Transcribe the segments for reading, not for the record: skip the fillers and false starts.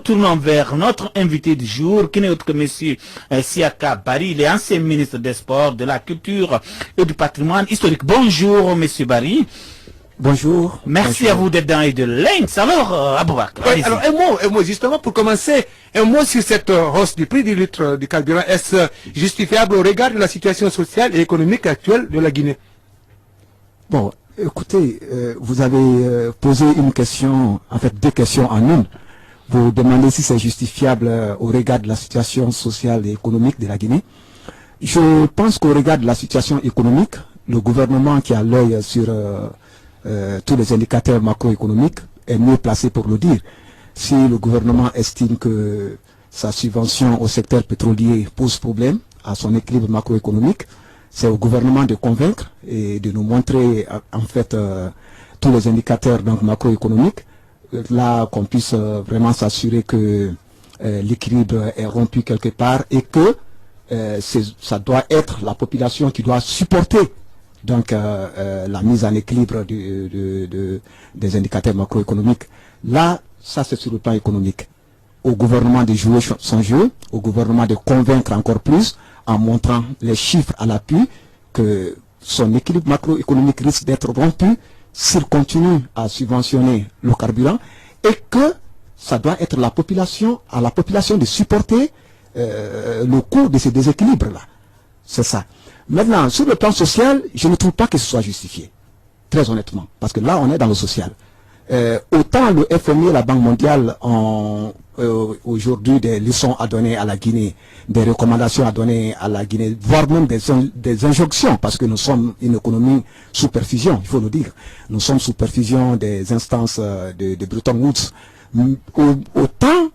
tournons vers notre invité du jour, qui n'est autre que M. Siaka Barry, il est ancien ministre des Sports, de la Culture et du Patrimoine historique. Bonjour, M. Barry. Bonjour. Merci bonjour. à vous d'être dans et de Lynx. Alors, Aboubakar. Oui, alors un mot justement pour commencer, un mot sur cette hausse du prix du litre du carburant. Est-ce justifiable au regard de la situation sociale et économique actuelle de la Guinée? Bon, écoutez, vous avez posé une question, en fait deux questions en une. Vous demandez si c'est justifiable au regard de la situation sociale et économique de la Guinée. Je pense qu'au regard de la situation économique, le gouvernement qui a l'œil sur tous les indicateurs macroéconomiques est mieux placé pour le dire. Si le gouvernement estime que sa subvention au secteur pétrolier pose problème à son équilibre macroéconomique, c'est au gouvernement de convaincre et de nous montrer en fait tous les indicateurs donc macroéconomiques, là qu'on puisse vraiment s'assurer que l'équilibre est rompu quelque part et que ça doit être la population qui doit supporter donc la mise en équilibre des indicateurs macroéconomiques. Là, ça c'est sur le plan économique. Au gouvernement de jouer son jeu, au gouvernement de convaincre encore plus en montrant les chiffres à l'appui que son équilibre macroéconomique risque d'être rompu s'il continue à subventionner le carburant et que ça doit être à la population de supporter le coût de ces déséquilibres-là. C'est ça. Maintenant, sur le plan social, je ne trouve pas que ce soit justifié. Très honnêtement. Parce que là, on est dans le social. Autant le FMI et la Banque mondiale ont aujourd'hui des leçons à donner à la Guinée, des recommandations à donner à la Guinée, voire même des injonctions, parce que nous sommes une économie sous perfusion, il faut le dire. Nous sommes sous perfusion des instances de Bretton Woods. Autant,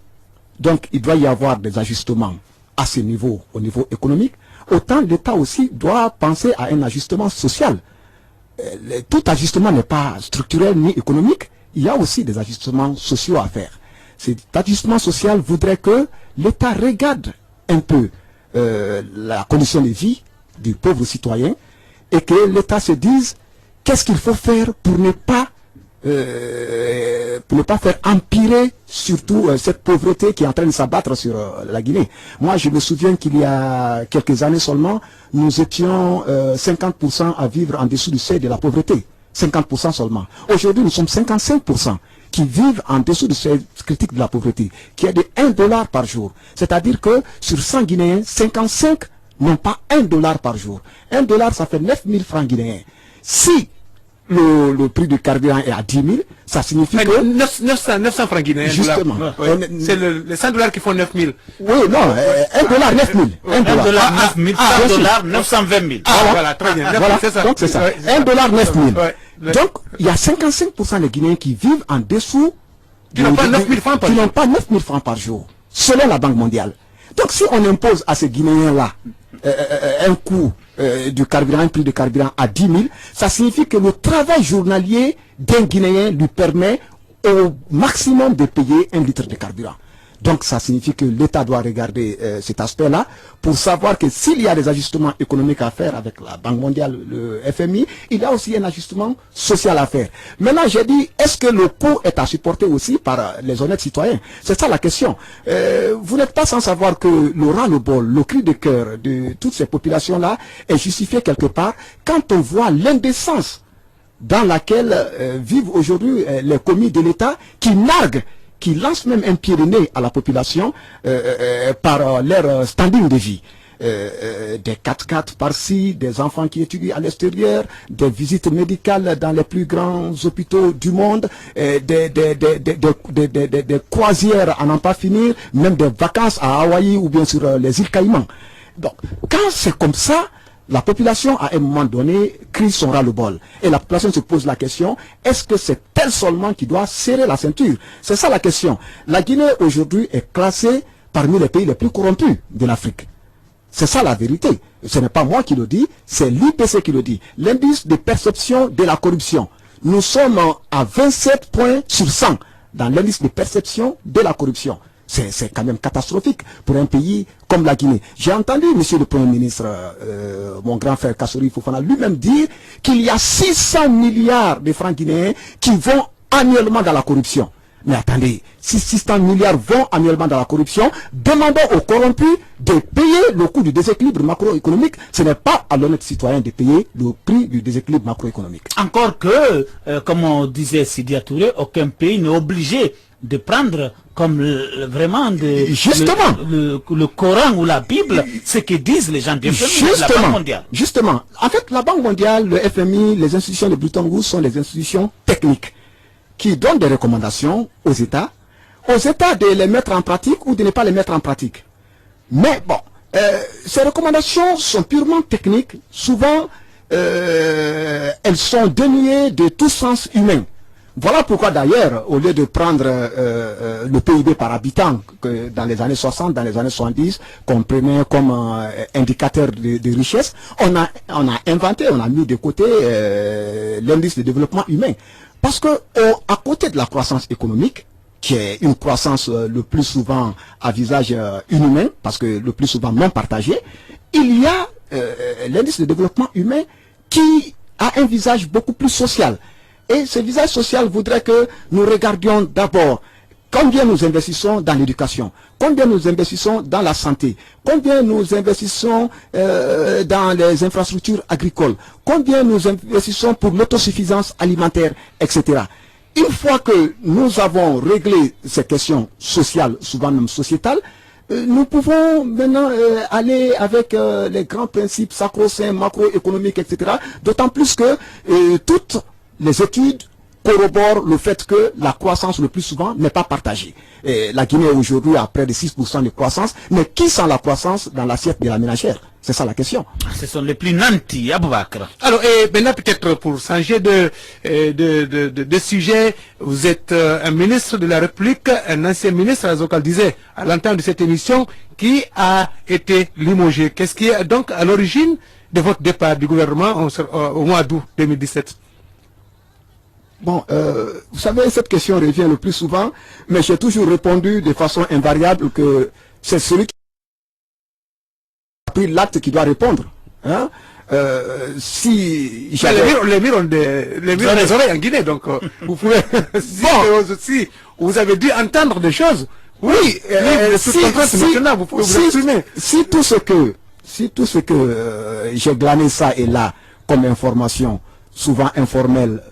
donc, il doit y avoir des ajustements à ce niveau, au niveau économique, autant l'État aussi doit penser à un ajustement social. Tout ajustement n'est pas structurel ni économique, il y a aussi des ajustements sociaux à faire. Cet ajustement social voudrait que l'État regarde un peu la condition de vie du pauvre citoyen et que l'État se dise qu'est-ce qu'il faut faire pour ne pas faire empirer surtout cette pauvreté qui est en train de s'abattre sur la Guinée. Moi, je me souviens qu'il y a quelques années seulement, nous étions 50% à vivre en dessous du seuil de la pauvreté. 50% seulement. Aujourd'hui, nous sommes 55% qui vivent en dessous du seuil critique de la pauvreté, qui est de $1 par jour. C'est-à-dire que sur 100 Guinéens, 55 n'ont pas $1 par jour. $1, ça fait 9 000 francs guinéens. Si le prix du carburant est à 10 000, ça signifie que... 900 francs guinéens. Justement. C'est les $100 qui font 9 000. Oui, non, $1, 9 000. $1, 9 000, $100, 920 000. Voilà, très bien. Voilà, c'est ça. donc c'est ça. $1, 9 000. Donc, il y a 55% des Guinéens qui vivent en dessous... Qui n'ont pas 9 000 francs par jour. Qui n'ont pas 9 000 francs par jour, selon la Banque mondiale. Donc, si on impose à ces Guinéens-là un coût du carburant, un prix de carburant à 10 000, ça signifie que le travail journalier d'un Guinéen lui permet au maximum de payer 1 litre de carburant. Donc ça signifie que l'État doit regarder cet aspect-là pour savoir que s'il y a des ajustements économiques à faire avec la Banque mondiale, le FMI, il y a aussi un ajustement social à faire. Maintenant, j'ai dit, est-ce que le coût est à supporter aussi par les honnêtes citoyens? C'est ça la question. Vous n'êtes pas sans savoir que le ras-le-bol, le cri de cœur de toutes ces populations-là est justifié quelque part quand on voit l'indécence dans laquelle vivent aujourd'hui les commis de l'État qui narguent, qui lancent même un pied de nez à la population par leur standing de vie. Des 4x4 par-ci, des enfants qui étudient à l'extérieur, des visites médicales dans les plus grands hôpitaux du monde, des croisières à n'en pas finir, même des vacances à Hawaï ou bien sur les îles Caïmans. Donc, quand c'est comme ça, la population, à un moment donné, crie son ras-le-bol. Et la population se pose la question, est-ce que c'est elle seulement qui doit serrer la ceinture? C'est ça la question. La Guinée, aujourd'hui, est classée parmi les pays les plus corrompus de l'Afrique. C'est ça la vérité. Ce n'est pas moi qui le dis, c'est l'IPC qui le dit. L'indice de perception de la corruption. Nous sommes à 27 points sur 100 dans l'indice de perception de la corruption. C'est quand même catastrophique pour un pays comme la Guinée. J'ai entendu, monsieur le Premier ministre, mon grand frère Kassori Fofana, lui-même dire qu'il y a 600 milliards de francs guinéens qui vont annuellement dans la corruption. Mais attendez, si 600 milliards vont annuellement dans la corruption, demandons aux corrompus de payer le coût du déséquilibre macroéconomique. Ce n'est pas à l'honnête citoyen de payer le prix du déséquilibre macroéconomique. Encore que, comme on disait Sidi Touré, aucun pays n'est obligé de prendre comme vraiment Justement. le Coran ou la Bible, ce que disent les gens du FMI, la Banque mondiale. Justement. En fait, la Banque mondiale, le FMI, les institutions de Bretton Woods sont des institutions techniques qui donnent des recommandations aux États de les mettre en pratique ou de ne pas les mettre en pratique. Mais bon, ces recommandations sont purement techniques. Souvent, elles sont dénuées de tout sens humain. Voilà pourquoi d'ailleurs, au lieu de prendre le PIB par habitant que dans les années 60, dans les années 70, qu'on prenait comme indicateur de richesse, on a inventé, on a mis de côté l'indice de développement humain. Parce que à côté de la croissance économique, qui est une croissance le plus souvent à visage inhumain, parce que le plus souvent non partagé, il y a l'indice de développement humain qui a un visage beaucoup plus social. Et ce visage social voudrait que nous regardions d'abord combien nous investissons dans l'éducation, combien nous investissons dans la santé, combien nous investissons dans les infrastructures agricoles, combien nous investissons pour l'autosuffisance alimentaire, etc. Une fois que nous avons réglé ces questions sociales, souvent même sociétales, nous pouvons maintenant aller avec les grands principes sacro-saints, macroéconomiques, etc. D'autant plus que toutes les études corroborent le fait que la croissance le plus souvent n'est pas partagée. Et la Guinée aujourd'hui a près de 6% de croissance, mais qui sent la croissance dans l'assiette de la ménagère? C'est ça la question. Ce sont les plus nantis, Aboubakr. Alors, et maintenant peut-être pour changer de sujet, vous êtes un ministre de la République, un ancien ministre, Azokal disait, à l'entente de cette émission, qui a été limogé. Qu'est-ce qui est donc à l'origine de votre départ du gouvernement au mois d'août 2017? Bon, vous savez, cette question revient le plus souvent, mais j'ai toujours répondu de façon invariable que c'est celui qui a pris l'acte qui doit répondre. Hein? Si les murs ont des oreilles en Guinée, donc vous pouvez... si vous avez dû entendre des choses, oui, vous pouvez vous exprimer. Si tout ce que j'ai glané ça et là comme information, souvent informelle,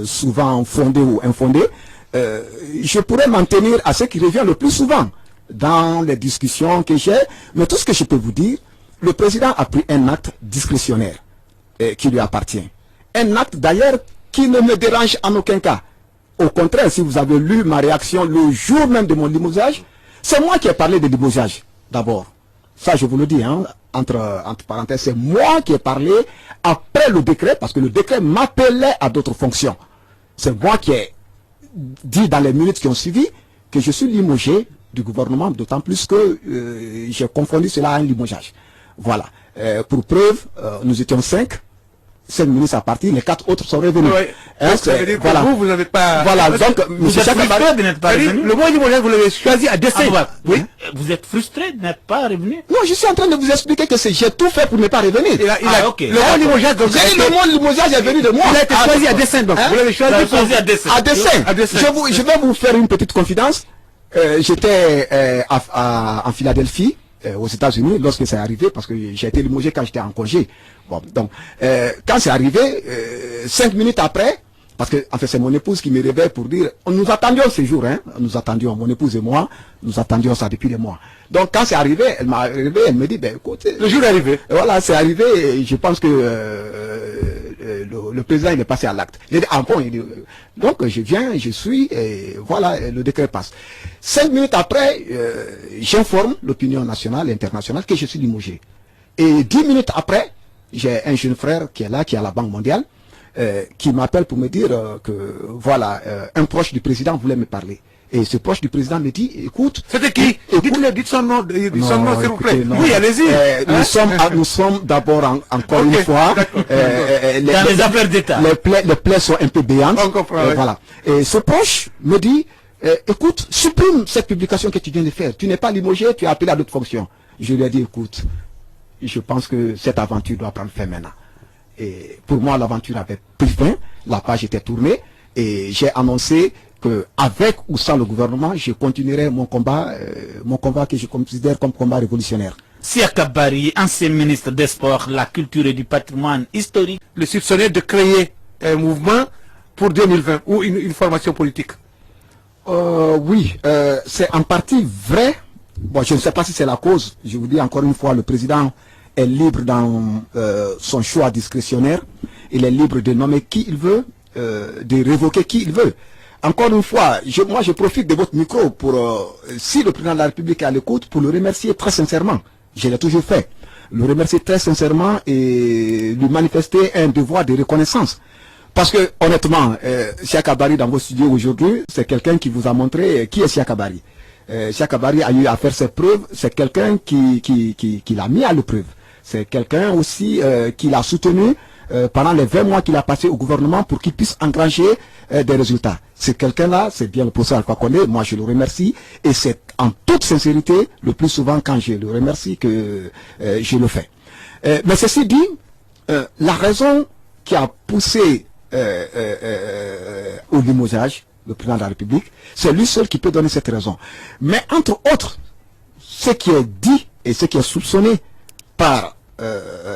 souvent fondée ou infondée, je pourrais m'en tenir à ce qui revient le plus souvent dans les discussions que j'ai. Mais tout ce que je peux vous dire, le président a pris un acte discrétionnaire qui lui appartient. Un acte d'ailleurs qui ne me dérange en aucun cas. Au contraire, si vous avez lu ma réaction le jour même de mon limogeage, c'est moi qui ai parlé de limogeage d'abord. Ça, je vous le dis, hein, entre parenthèses, c'est moi qui ai parlé après le décret, parce que le décret m'appelait à d'autres fonctions. C'est moi qui ai dit dans les minutes qui ont suivi que je suis limogé du gouvernement, d'autant plus que j'ai confondu cela à un limogeage. Voilà. Pour preuve, nous étions 5 ministres à partir, les 4 autres sont revenus. Oui. Hein, ça veut dire que voilà. vous n'avez pas... Voilà, donc, vous êtes frustré de n'être pas revenu. Le mot limogeage, vous l'avez choisi à dessein. Oui. Vous êtes frustré de n'être pas revenu? Non, je suis en train de vous expliquer que j'ai tout fait pour ne pas revenir. Ok. Le mot limogeage, donc... Le mot limogeage est venu de moi. Il a été choisi à dessein, donc. Vous l'avez choisi à dessein. À dessein. Je vais vous faire une petite confidence. J'étais en Philadelphie, aux États-Unis, lorsque c'est arrivé, parce que j'ai été limogé quand j'étais en congé. Bon, donc, quand c'est arrivé, 5 minutes après, parce que en fait c'est mon épouse qui me réveille pour dire, nous attendions ce jour, hein, nous attendions, mon épouse et moi, nous attendions ça depuis des mois. Donc quand c'est arrivé, elle m'a réveillé, elle me dit, ben écoute, le jour est arrivé. Voilà, c'est arrivé, et je pense que le président il est passé à l'acte. Il dit, ah bon, il dit, donc je viens, je suis, et voilà, le décret passe. 5 minutes après, j'informe l'opinion nationale et internationale que je suis limogé. Et 10 minutes après, j'ai un jeune frère qui est là, qui est à la Banque mondiale, qui m'appelle pour me dire que voilà, un proche du président voulait me parler. Et ce proche du président me dit, écoute... C'était qui? Dites son nom, s'il vous plaît. Oui, allez-y. Nous sommes d'abord, encore une fois, dans les affaires d'État. Les plaies sont un peu béantes. Voilà. Et ce proche me dit, écoute, supprime cette publication que tu viens de faire. Tu n'es pas limogé, tu es appelé à d'autres fonctions. Je lui ai dit, écoute, je pense que cette aventure doit prendre fin maintenant. Et pour moi, l'aventure avait pris fin, la page était tournée, et j'ai annoncé que avec ou sans le gouvernement, je continuerai mon combat que je considère comme combat révolutionnaire. Siaka Bari, ancien ministre des Sports, la culture et du patrimoine historique. Le soupçonner de créer un mouvement pour 2020 ou une formation politique. Oui, c'est en partie vrai. Bon, je ne sais pas si c'est la cause. Je vous dis encore une fois, le président est libre dans son choix discrétionnaire. Il est libre de nommer qui il veut, de révoquer qui il veut. Encore une fois, moi je profite de votre micro pour, si le président de la République est à l'écoute, pour le remercier très sincèrement. Je l'ai toujours fait. Le remercier très sincèrement et lui manifester un devoir de reconnaissance. Parce que, honnêtement, Siaka Bari dans vos studios aujourd'hui, c'est quelqu'un qui vous a montré qui est Siaka Bari. Siaka Bari a eu à faire ses preuves, c'est quelqu'un qui l'a mis à l'épreuve. C'est quelqu'un aussi qui l'a soutenu pendant les 20 mois qu'il a passé au gouvernement pour qu'il puisse engranger des résultats. C'est quelqu'un-là, c'est bien le professeur Alpha Condé, moi je le remercie, et c'est en toute sincérité, le plus souvent quand je le remercie que je le fais. Mais ceci dit, la raison qui a poussé au limogeage, le président de la République, c'est lui seul qui peut donner cette raison. Mais entre autres, ce qui est dit et ce qui est soupçonné par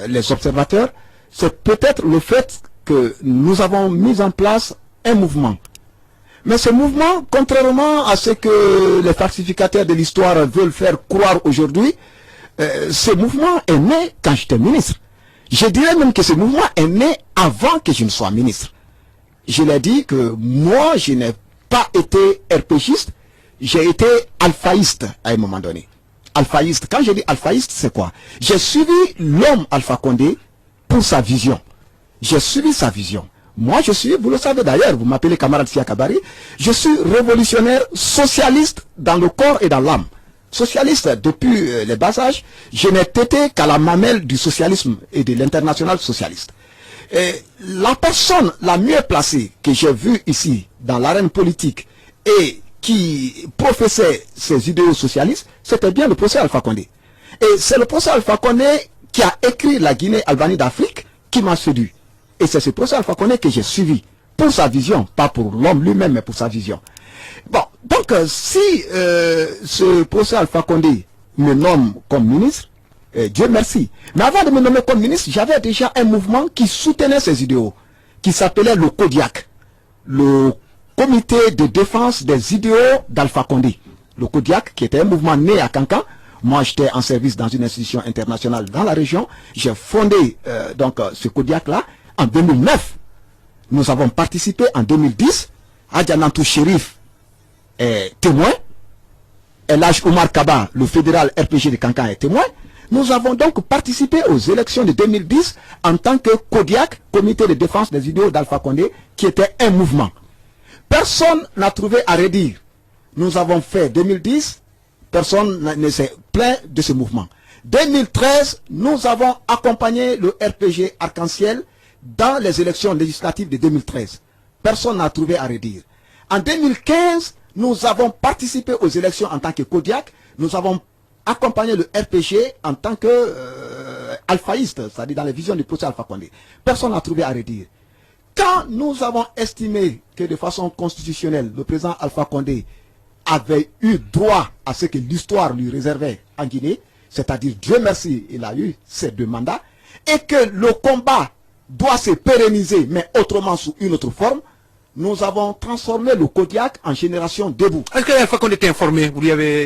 les observateurs, c'est peut-être le fait que nous avons mis en place un mouvement. Mais ce mouvement, contrairement à ce que les falsificateurs de l'histoire veulent faire croire aujourd'hui, ce mouvement est né quand j'étais ministre. Je dirais même que ce mouvement est né avant que je ne sois ministre. Je l'ai dit que moi, je n'ai pas été RPGiste, j'ai été alphaïste à un moment donné. Alphaïste, quand je dis alphaïste, c'est quoi? J'ai suivi l'homme Alpha Condé pour sa vision. J'ai suivi sa vision. Moi, je suis, vous le savez d'ailleurs, vous m'appelez camarade Siaka Bari, je suis révolutionnaire socialiste dans le corps et dans l'âme. Socialiste depuis les bas âges, je n'ai été qu'à la mamelle du socialisme et de l'international socialiste. Et la personne la mieux placée que j'ai vue ici dans l'arène politique et qui professait ses idéaux socialistes, c'était bien le professeur Alpha Condé. Et c'est le professeur Alpha Condé qui a écrit La Guinée-Albanie d'Afrique qui m'a séduit. Et c'est ce professeur Alpha Condé que j'ai suivi pour sa vision, pas pour l'homme lui-même, mais pour sa vision. Bon, donc si ce professeur Alpha Condé me nomme comme ministre, Dieu merci. Mais avant de me nommer comme ministre, j'avais déjà un mouvement qui soutenait ces idéaux, qui s'appelait le CODIAC, le Comité de défense des idéaux d'Alpha Condé. Le CODIAC, qui était un mouvement né à Cancan. Moi, j'étais en service dans une institution internationale dans la région. J'ai fondé donc ce CODIAC-là en 2009. Nous avons participé en 2010. Adjanantou Chérif est témoin. Elhaj Omar Kaba, le fédéral RPG de Cancan, est témoin. Nous avons donc participé aux élections de 2010 en tant que CODIAC, Comité de défense des idéaux d'Alpha Condé, qui était un mouvement. Personne n'a trouvé à redire. Nous avons fait 2010, personne ne s'est plaint de ce mouvement. 2013, nous avons accompagné le RPG Arc-en-Ciel dans les élections législatives de 2013. Personne n'a trouvé à redire. En 2015, nous avons participé aux élections en tant que CODIAC. Nous avons accompagné le RPG en tant que alphaïste, c'est-à-dire dans les visions du procès Alpha Condé. Personne n'a trouvé à redire. Quand nous avons estimé que de façon constitutionnelle, le président Alpha Condé avait eu droit à ce que l'histoire lui réservait en Guinée, c'est-à-dire, Dieu merci, il a eu ces 2 mandats, et que le combat doit se pérenniser, mais autrement sous une autre forme, nous avons transformé le CODIAC en génération debout. Est-ce que la fois qu'on était informé,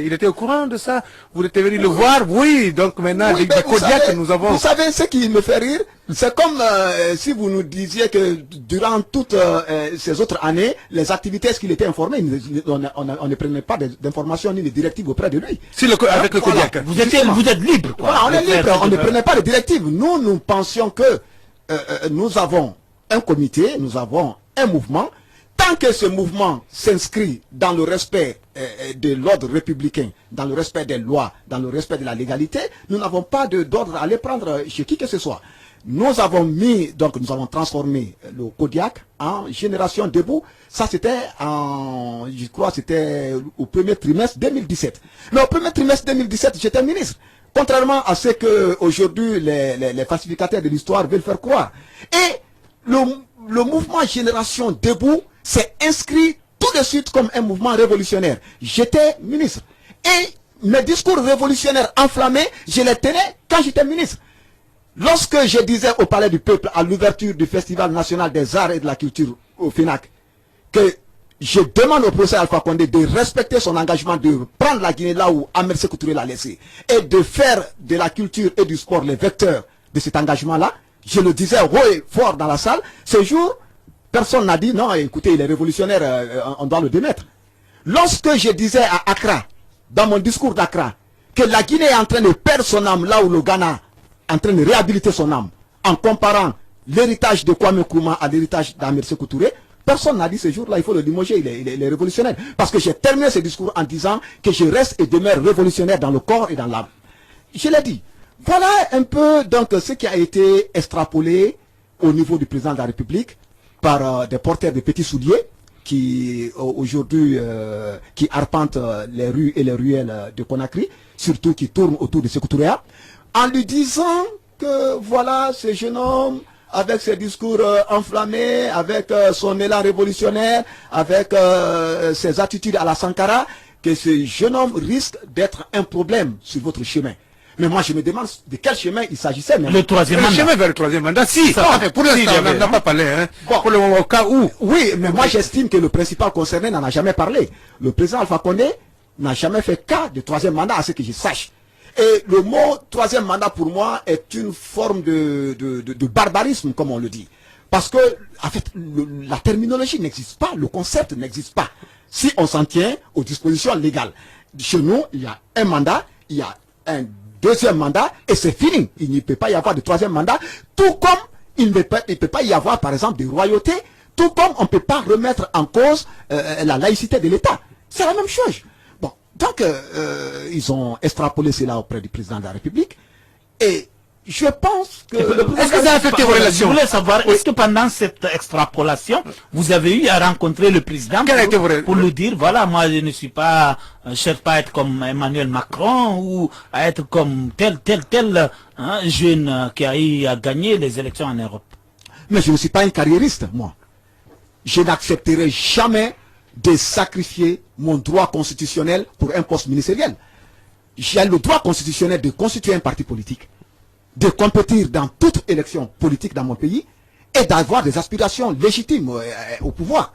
il était au courant de ça? Vous étiez venu le voir? Oui, donc maintenant, oui, le CODIAC, nous avons... Vous savez ce qui me fait rire? C'est comme si vous nous disiez que durant toutes ces autres années, les activités, est-ce qu'il était informé? On ne prenait pas d'informations ni de directives auprès de lui. Si avec le CODIAC. Voilà. Vous êtes libre. Quoi, voilà, on est libre, on ne prenait pas de directives. Nous pensions que nous avons un comité, nous avons un mouvement. Tant que ce mouvement s'inscrit dans le respect de l'ordre républicain, dans le respect des lois, dans le respect de la légalité, nous n'avons pas d'ordre à aller prendre chez qui que ce soit. Nous avons nous avons transformé le CODIAC en génération debout. Ça c'était je crois c'était au premier trimestre 2017. Mais au premier trimestre 2017, j'étais ministre. Contrairement à ce que aujourd'hui les falsificateurs de l'histoire veulent faire croire. Et le mouvement Génération Debout s'est inscrit tout de suite comme un mouvement révolutionnaire. J'étais ministre. Et mes discours révolutionnaires enflammés, je les tenais quand j'étais ministre. Lorsque je disais au Palais du Peuple, à l'ouverture du Festival national des arts et de la culture au FINAC, que je demande au professeur Alpha Condé de respecter son engagement, de prendre la Guinée là où Ahmed Sékou Touré l'a laissé, et de faire de la culture et du sport les vecteurs de cet engagement-là, je le disais haut et fort dans la salle. Ce jour, personne n'a dit non, écoutez, il est révolutionnaire, on doit le démettre. Lorsque je disais à Accra, dans mon discours d'Accra, que la Guinée est en train de perdre son âme là où le Ghana est en train de réhabiliter son âme, en comparant l'héritage de Kwame Nkrumah à l'héritage d'Ahmed Sékou Touré, personne n'a dit ce jour-là, il faut le limoger, il est révolutionnaire. Parce que j'ai terminé ce discours en disant que je reste et demeure révolutionnaire dans le corps et dans l'âme. Je l'ai dit. Voilà un peu donc ce qui a été extrapolé au niveau du président de la République par des porteurs de petits souliers qui aujourd'hui qui arpentent les rues et les ruelles de Conakry, surtout qui tournent autour de Sékou Touré, en lui disant que voilà ce jeune homme avec ses discours enflammés, avec son élan révolutionnaire, avec ses attitudes à la Sankara, que ce jeune homme risque d'être un problème sur votre chemin. Mais moi, je me demande de quel chemin il s'agissait. Le troisième mandat. Le chemin vers le troisième mandat, si. Pour l'instant, on n'en a pas parlé. Hein. Bon. Pour le moment, au cas où. Oui, mais moi, j'estime que le principal concerné n'en a jamais parlé. Le président Alpha Condé n'a jamais fait cas de troisième mandat, à ce que je sache. Et le mot troisième mandat, pour moi, est une forme de barbarisme, comme on le dit. Parce que, en fait, la terminologie n'existe pas, le concept n'existe pas. Si on s'en tient aux dispositions légales. Chez nous, il y a un mandat, il y a un deuxième mandat, et c'est fini. Il ne peut pas y avoir de troisième mandat, tout comme il ne peut pas y avoir, par exemple, des royautés, tout comme on ne peut pas remettre en cause la laïcité de l'État. C'est la même chose. Bon, donc, ils ont extrapolé cela auprès du président de la République, et je pense que... Est-ce que ça a affecté vos relations? Je voulais savoir, est-ce que pendant cette extrapolation, vous avez eu à rencontrer le président pour lui dire, voilà, moi je ne suis pas, je cherche pas à être comme Emmanuel Macron ou à être comme tel jeune qui a eu à gagner les élections en Europe? Mais je ne suis pas un carriériste, moi. Je n'accepterai jamais de sacrifier mon droit constitutionnel pour un poste ministériel. J'ai le droit constitutionnel de constituer un parti politique, de compétir dans toute élection politique dans mon pays et d'avoir des aspirations légitimes au pouvoir.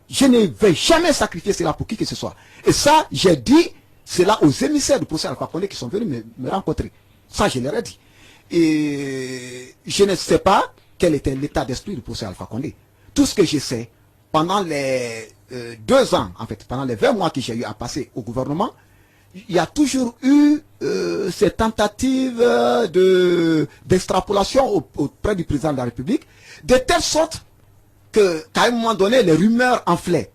Je ne vais jamais sacrifier cela pour qui que ce soit. Et ça, j'ai dit cela aux émissaires du professeur Alpha Condé qui sont venus me rencontrer. Ça, je leur ai dit. Et je ne sais pas quel était l'état d'esprit du professeur Alpha Condé. Tout ce que je sais, pendant les 2 ans, en fait, pendant les 20 mois que j'ai eu à passer au gouvernement, il y a toujours eu ces tentatives d'extrapolation auprès du président de la République, de telle sorte qu'à un moment donné, les rumeurs enflaient.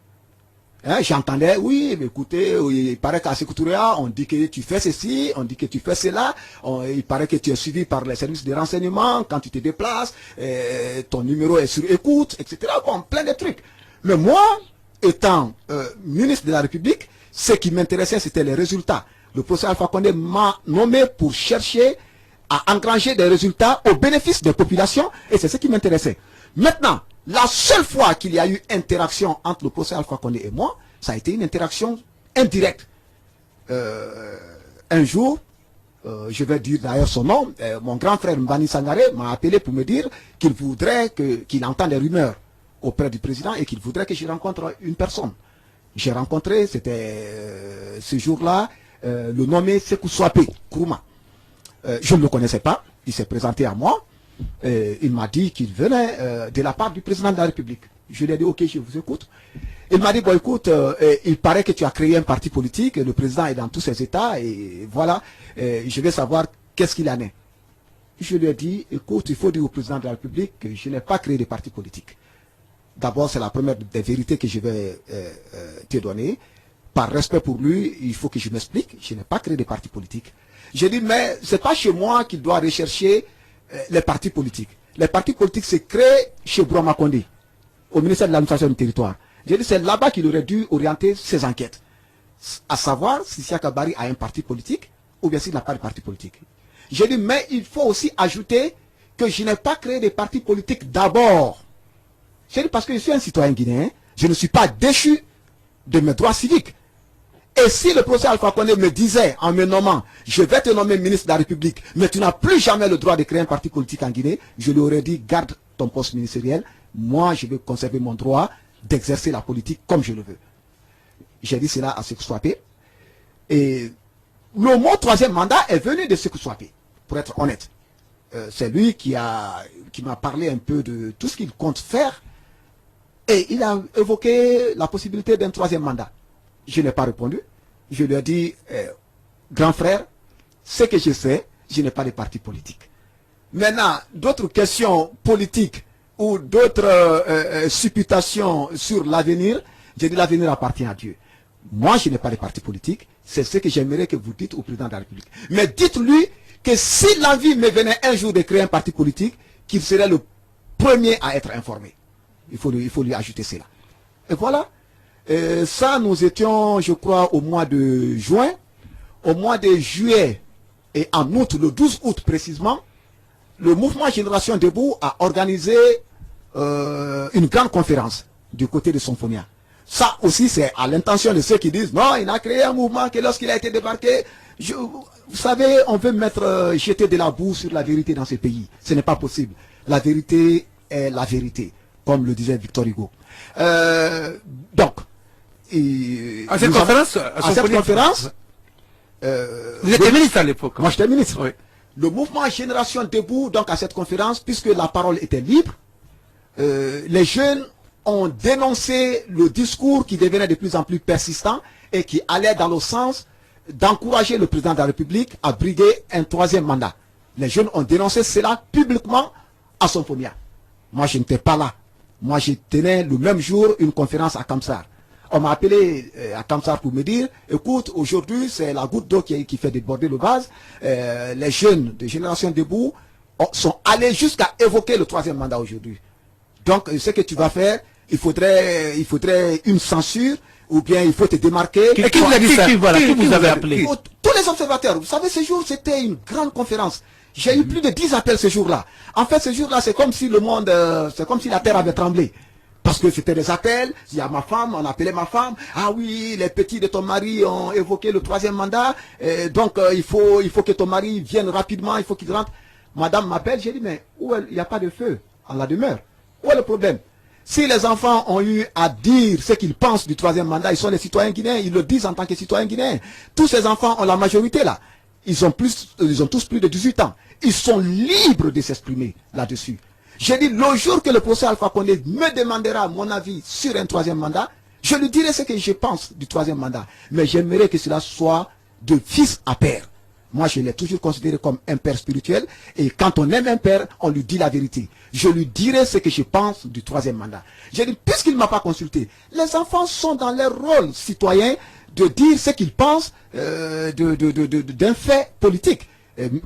Hein, j'entendais, oui, mais écoutez, il paraît qu'à Sékou Touré, on dit que tu fais ceci, on dit que tu fais cela, il paraît que tu es suivi par les services de renseignement, quand tu te déplaces, ton numéro est sur écoute, etc. Bon, plein de trucs. Mais moi, étant ministre de la République, ce qui m'intéressait, c'était les résultats. Le professeur Alpha Condé m'a nommé pour chercher à engranger des résultats au bénéfice des populations, et c'est ce qui m'intéressait. Maintenant, la seule fois qu'il y a eu interaction entre le professeur Alpha Condé et moi, ça a été une interaction indirecte. Un jour, je vais dire d'ailleurs son nom, mon grand frère Mbani Sangaré m'a appelé pour me dire qu'il voudrait qu'il entende les rumeurs auprès du président et qu'il voudrait que je rencontre une personne. J'ai rencontré, c'était ce jour-là, le nommé Sékou Swapé Nkrumah. Je ne le connaissais pas, il s'est présenté à moi, il m'a dit qu'il venait de la part du président de la République. Je lui ai dit, ok, je vous écoute. Il m'a dit, bon écoute, il paraît que tu as créé un parti politique, le président est dans tous ses états, et voilà, je vais savoir qu'est-ce qu'il en est. Je lui ai dit, écoute, il faut dire au président de la République que je n'ai pas créé de parti politique. D'abord, c'est la première des vérités que je vais te donner. Par respect pour lui, il faut que je m'explique. Je n'ai pas créé de parti politique. J'ai dit, mais c'est pas chez moi qu'il doit rechercher les partis politiques. Les partis politiques se créent chez Bourama Condé, au ministère de l'administration du territoire. J'ai dit, c'est là-bas qu'il aurait dû orienter ses enquêtes. À savoir si Siaka Bari a un parti politique ou bien s'il n'a pas de parti politique. J'ai dit, mais il faut aussi ajouter que je n'ai pas créé de parti politique d'abord. J'ai dit parce que je suis un citoyen guinéen, je ne suis pas déchu de mes droits civiques. Et si le professeur Alpha Condé me disait, en me nommant, je vais te nommer ministre de la République, mais tu n'as plus jamais le droit de créer un parti politique en Guinée, je lui aurais dit, garde ton poste ministériel, moi je vais conserver mon droit d'exercer la politique comme je le veux. J'ai dit cela à Sékou Souapé. Et le mot troisième mandat est venu de Sékou Souapé, pour être honnête. C'est lui qui m'a parlé un peu de tout ce qu'il compte faire. Et il a évoqué la possibilité d'un troisième mandat. Je n'ai pas répondu. Je lui ai dit, grand frère, ce que je sais, je n'ai pas de parti politique. Maintenant, d'autres questions politiques ou d'autres supputations sur l'avenir, j'ai dit l'avenir appartient à Dieu. Moi, je n'ai pas de parti politique. C'est ce que j'aimerais que vous dites au président de la République. Mais dites-lui que si l'envie me venait un jour de créer un parti politique, qu'il serait le premier à être informé. Il faut lui ajouter cela. Et voilà. Ça, nous étions, je crois, au mois de juin. Au mois de juillet et en août, le 12 août précisément, le mouvement Génération Debout a organisé une grande conférence du côté de Symphonia. Ça aussi, c'est à l'intention de ceux qui disent non, il a créé un mouvement que lorsqu'il a été débarqué, vous savez, on veut jeter de la boue sur la vérité dans ce pays. Ce n'est pas possible. La vérité est la vérité, comme le disait Victor Hugo. Donc, à cette conférence, vous étiez ministre à l'époque. Moi, j'étais ministre. Oui. Le mouvement Génération Debout, donc à cette conférence, puisque la parole était libre, les jeunes ont dénoncé le discours qui devenait de plus en plus persistant et qui allait dans le sens d'encourager le président de la République à briguer un troisième mandat. Les jeunes ont dénoncé cela publiquement à Symphonia. Moi, je n'étais pas là. Moi, je tenais le même jour une conférence à Kamsar. On m'a appelé à Kamsar pour me dire, écoute, aujourd'hui, c'est la goutte d'eau qui fait déborder le vase. Les jeunes de Génération Debout sont allés jusqu'à évoquer le troisième mandat aujourd'hui. Donc, ce que tu vas faire, il faudrait une censure, ou bien il faut te démarquer. Qui vous avez appelé? Tous les observateurs. Vous savez, ce jour, c'était une grande conférence. J'ai eu plus de 10 appels ce jour-là. En fait, ce jour-là, c'est comme si le monde, c'est comme si la terre avait tremblé. Parce que c'était des appels, il y a ma femme, on appelait ma femme. Ah oui, les petits de ton mari ont évoqué le troisième mandat. Donc, il faut que ton mari vienne rapidement, il faut qu'il rentre. Madame m'appelle, j'ai dit, mais il n'y a pas de feu en la demeure. Où est le problème? Si les enfants ont eu à dire ce qu'ils pensent du troisième mandat, ils sont des citoyens guinéens, ils le disent en tant que citoyens guinéens. Tous ces enfants ont la majorité là. Ils ont tous plus de 18 ans. Ils sont libres de s'exprimer là-dessus. J'ai dit, le jour que le professeur Alpha Condé me demandera mon avis sur un troisième mandat, je lui dirai ce que je pense du troisième mandat. Mais j'aimerais que cela soit de fils à père. Moi, je l'ai toujours considéré comme un père spirituel. Et quand on aime un père, on lui dit la vérité. Je lui dirai ce que je pense du troisième mandat. J'ai dit, puisqu'il ne m'a pas consulté, les enfants sont dans leur rôle citoyen de dire ce qu'ils pensent d'un fait politique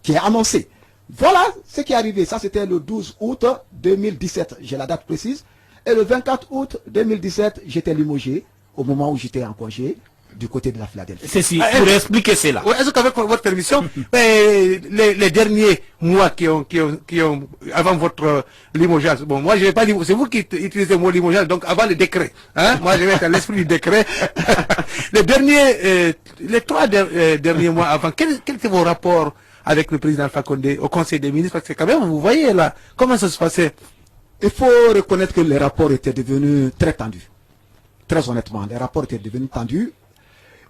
qui est annoncé. Voilà ce qui est arrivé. Ça, c'était le 12 août 2017. J'ai la date précise. Et le 24 août 2017, j'étais limogé au moment où j'étais en congé du côté de la Philadelphie. Ceci, pour expliquer cela. Est-ce qu'avec votre permission, les derniers mois qui ont avant votre limogeage, bon, moi je vais pas dire, c'est vous qui utilisez le mot limogeage, donc avant le décret, hein, moi je vais être à l'esprit du décret. Les 3 derniers mois avant, quels étaient vos rapports avec le président Alpha Condé au Conseil des ministres? Parce que quand même, vous voyez là, comment ça se passait? Il faut reconnaître que les rapports étaient devenus très tendus. Très honnêtement, les rapports étaient devenus tendus.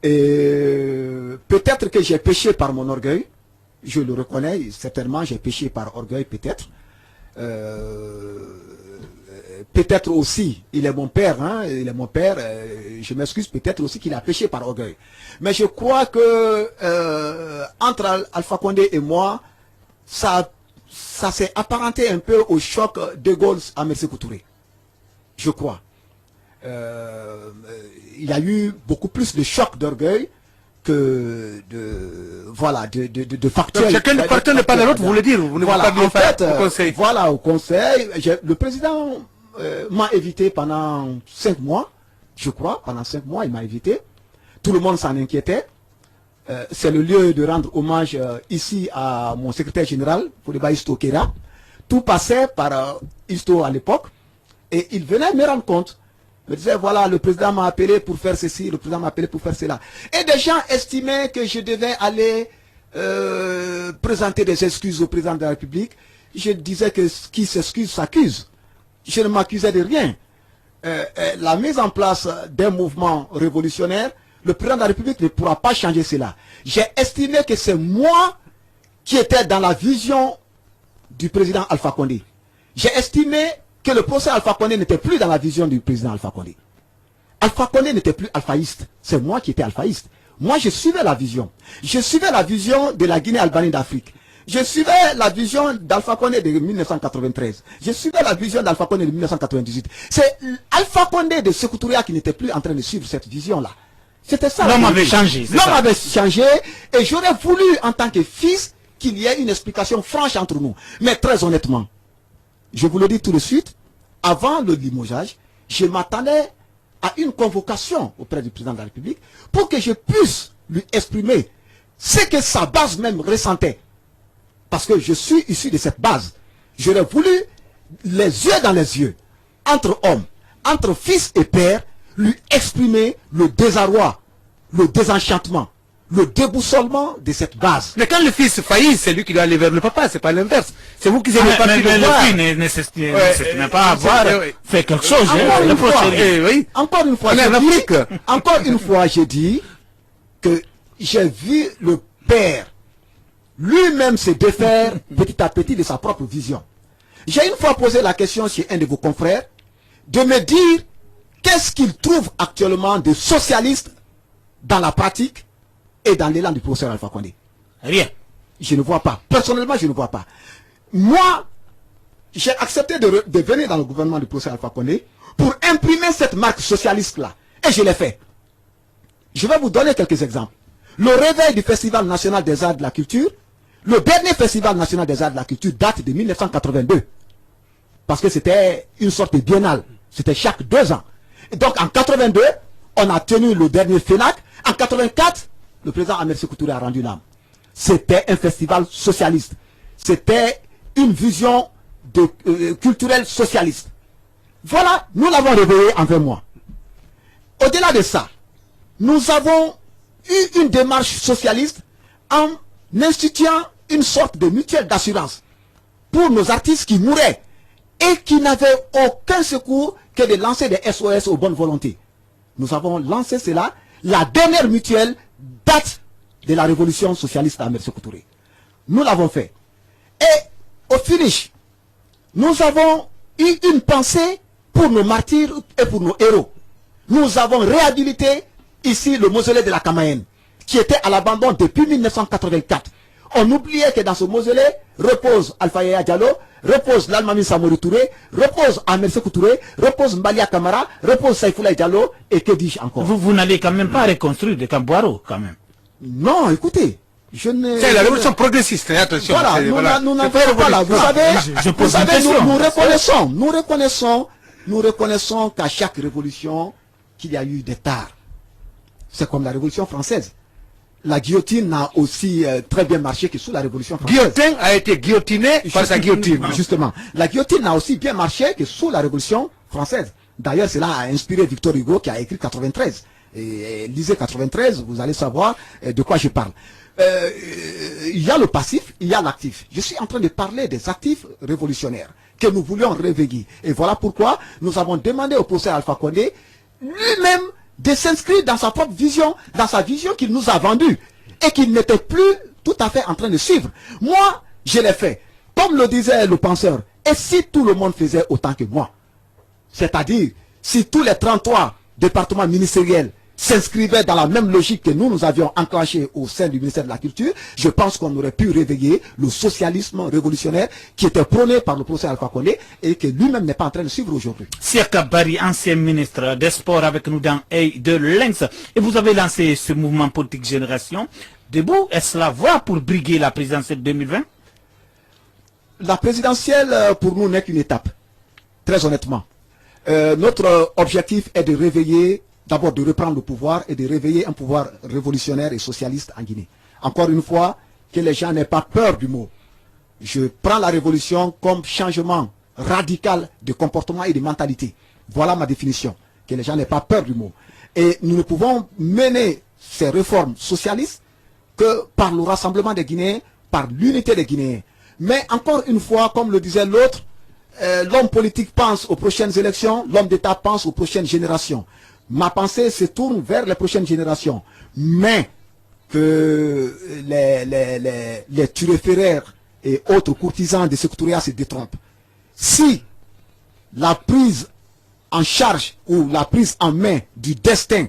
Et peut-être que j'ai péché par mon orgueil, je le reconnais, certainement j'ai péché par orgueil peut-être. Peut-être aussi, il est mon père, hein, il est mon père, je m'excuse, peut-être aussi qu'il a péché par orgueil. Mais je crois que entre Alpha Condé et moi, ça s'est apparenté un peu au choc de Gaulle à Sékou Touré. Je crois. Il y a eu beaucoup plus de choc d'orgueil que de factuel. Chacun ne partait pas de l'autre, vous voulez dire, vous ne voilà, parliez pas au conseil. Voilà, au conseil, le président m'a évité pendant 5 mois, je crois, pendant 5 mois, il m'a évité. Tout le monde s'en inquiétait. C'est le lieu de rendre hommage ici à mon secrétaire général, Fodeba Isto Kera. Tout passait par Isto à l'époque, et il venait me rendre compte. me disaient, voilà, le président m'a appelé pour faire ceci, le président m'a appelé pour faire cela. Et des gens estimaient que je devais aller présenter des excuses au président de la République. Je disais que qui s'excuse s'accuse. Je ne m'accusais de rien. La mise en place d'un mouvement révolutionnaire, le président de la République ne pourra pas changer cela. J'ai estimé que c'est moi qui étais dans la vision du président Alpha Condé. J'ai estimé que le procès Alpha Condé n'était plus dans la vision du président Alpha Condé. Alpha Condé n'était plus alphaïste. C'est moi qui étais alphaïste. Moi, je suivais la vision. Je suivais la vision de la Guinée-Albanie d'Afrique. Je suivais la vision d'Alpha Condé de 1993. Je suivais la vision d'Alpha Condé de 1998. C'est Alpha Condé de Sékou Touré qui n'était plus en train de suivre cette vision-là. C'était ça. L'homme avait changé. L'homme avait changé et j'aurais voulu, en tant que fils, qu'il y ait une explication franche entre nous. Mais très honnêtement, je vous le dis tout de suite, avant le limogeage, je m'attendais à une convocation auprès du président de la République pour que je puisse lui exprimer ce que sa base même ressentait. Parce que je suis issu de cette base. J'aurais voulu, les yeux dans les yeux, entre hommes, entre fils et père, lui exprimer le désarroi, le désenchantement, le déboussolement de cette base. Mais quand le fils faillit, c'est lui qui doit aller vers le papa, c'est pas l'inverse. C'est vous qui avez pas pu le voir. Mais le fils ne pas avoir fait quelque chose. Encore une fois, j'ai dit que j'ai vu le père lui-même se défaire petit à petit de sa propre vision. J'ai une fois posé la question chez un de vos confrères de me dire qu'est-ce qu'il trouve actuellement de socialiste dans la pratique et dans l'élan du professeur Alpha Condé. Rien. Je ne vois pas. Personnellement, je ne vois pas. Moi, j'ai accepté de venir dans le gouvernement du professeur Alpha Condé pour imprimer cette marque socialiste-là. Et je l'ai fait. Je vais vous donner quelques exemples. Le réveil du Festival national des arts de la culture, le dernier Festival national des arts de la culture date de 1982. Parce que c'était une sorte de biennale. C'était chaque 2 ans. Et donc en 82, on a tenu le dernier FENAC. En 84, le président Ahmed Sékou Touré a rendu l'âme. C'était un festival socialiste. C'était une vision culturelle socialiste. Voilà, nous l'avons réveillé en 20 mois. Au-delà de ça, nous avons eu une démarche socialiste en instituant une sorte de mutuelle d'assurance pour nos artistes qui mouraient et qui n'avaient aucun secours que de lancer des SOS aux bonnes volontés. Nous avons lancé cela. La dernière mutuelle date de la révolution socialiste d'Ahmed Sékou Touré. Nous l'avons fait. Et au finish, nous avons eu une pensée pour nos martyrs et pour nos héros. Nous avons réhabilité ici le mausolée de la Kamayen, qui était à l'abandon depuis 1984. On oubliait que dans ce mausolée repose Alpha Yaya Diallo, repose l'Almami Samori Touré, repose Ahmed Sékou Touré, repose Mbalia Kamara, repose Saïfoula Diallo, et que dis-je encore? Vous n'allez quand même pas reconstruire de Camboiro, quand même. Non, écoutez, je ne... C'est la révolution progressiste, attention. Voilà, nous n'avons pas là. Vous savez, nous reconnaissons qu'à chaque révolution, qu'il y a eu des tares. C'est comme la Révolution française. La guillotine n'a aussi très bien marché que sous la Révolution française. Guillotin a été guillotiné par sa guillotine. Justement. La guillotine n'a aussi bien marché que sous la Révolution française. D'ailleurs, cela a inspiré Victor Hugo qui a écrit 93. Et lisez 93, vous allez savoir de quoi je parle. Il y a le passif, il y a l'actif. Je suis en train de parler des actifs révolutionnaires que nous voulions réveiller. Et voilà pourquoi nous avons demandé au professeur Alpha Condé lui-même de s'inscrire dans sa propre vision, dans sa vision qu'il nous a vendue et qu'il n'était plus tout à fait en train de suivre. Moi, je l'ai fait. Comme le disait le penseur, et si tout le monde faisait autant que moi, c'est-à-dire si tous les 33 départements ministériels s'inscrivaient dans la même logique que nous avions enclenchée au sein du ministère de la Culture, je pense qu'on aurait pu réveiller le socialisme révolutionnaire qui était prôné par le professeur Alpha Condé et que lui-même n'est pas en train de suivre aujourd'hui. Sirka Bari, ancien ministre des Sports avec nous dans Œil de Lynx, et vous avez lancé ce mouvement politique Génération Debout. Est-ce la voie pour briguer la présidentielle 2020? La présidentielle, pour nous, n'est qu'une étape. Très honnêtement. Notre objectif est de réveiller, d'abord de reprendre le pouvoir et de réveiller un pouvoir révolutionnaire et socialiste en Guinée. Encore une fois, que les gens n'aient pas peur du mot. Je prends la révolution comme changement radical de comportement et de mentalité. Voilà ma définition. que les gens n'aient pas peur du mot. Et nous ne pouvons mener ces réformes socialistes que par le rassemblement des Guinéens, par l'unité des Guinéens. Mais encore une fois, comme le disait l'autre, l'homme politique pense aux prochaines élections, l'homme d'État pense aux prochaines générations. Ma pensée se tourne vers les prochaines générations. Mais que les turiféraires et autres courtisans de secrétariat se détrompent. Si la prise en charge ou la prise en main du destin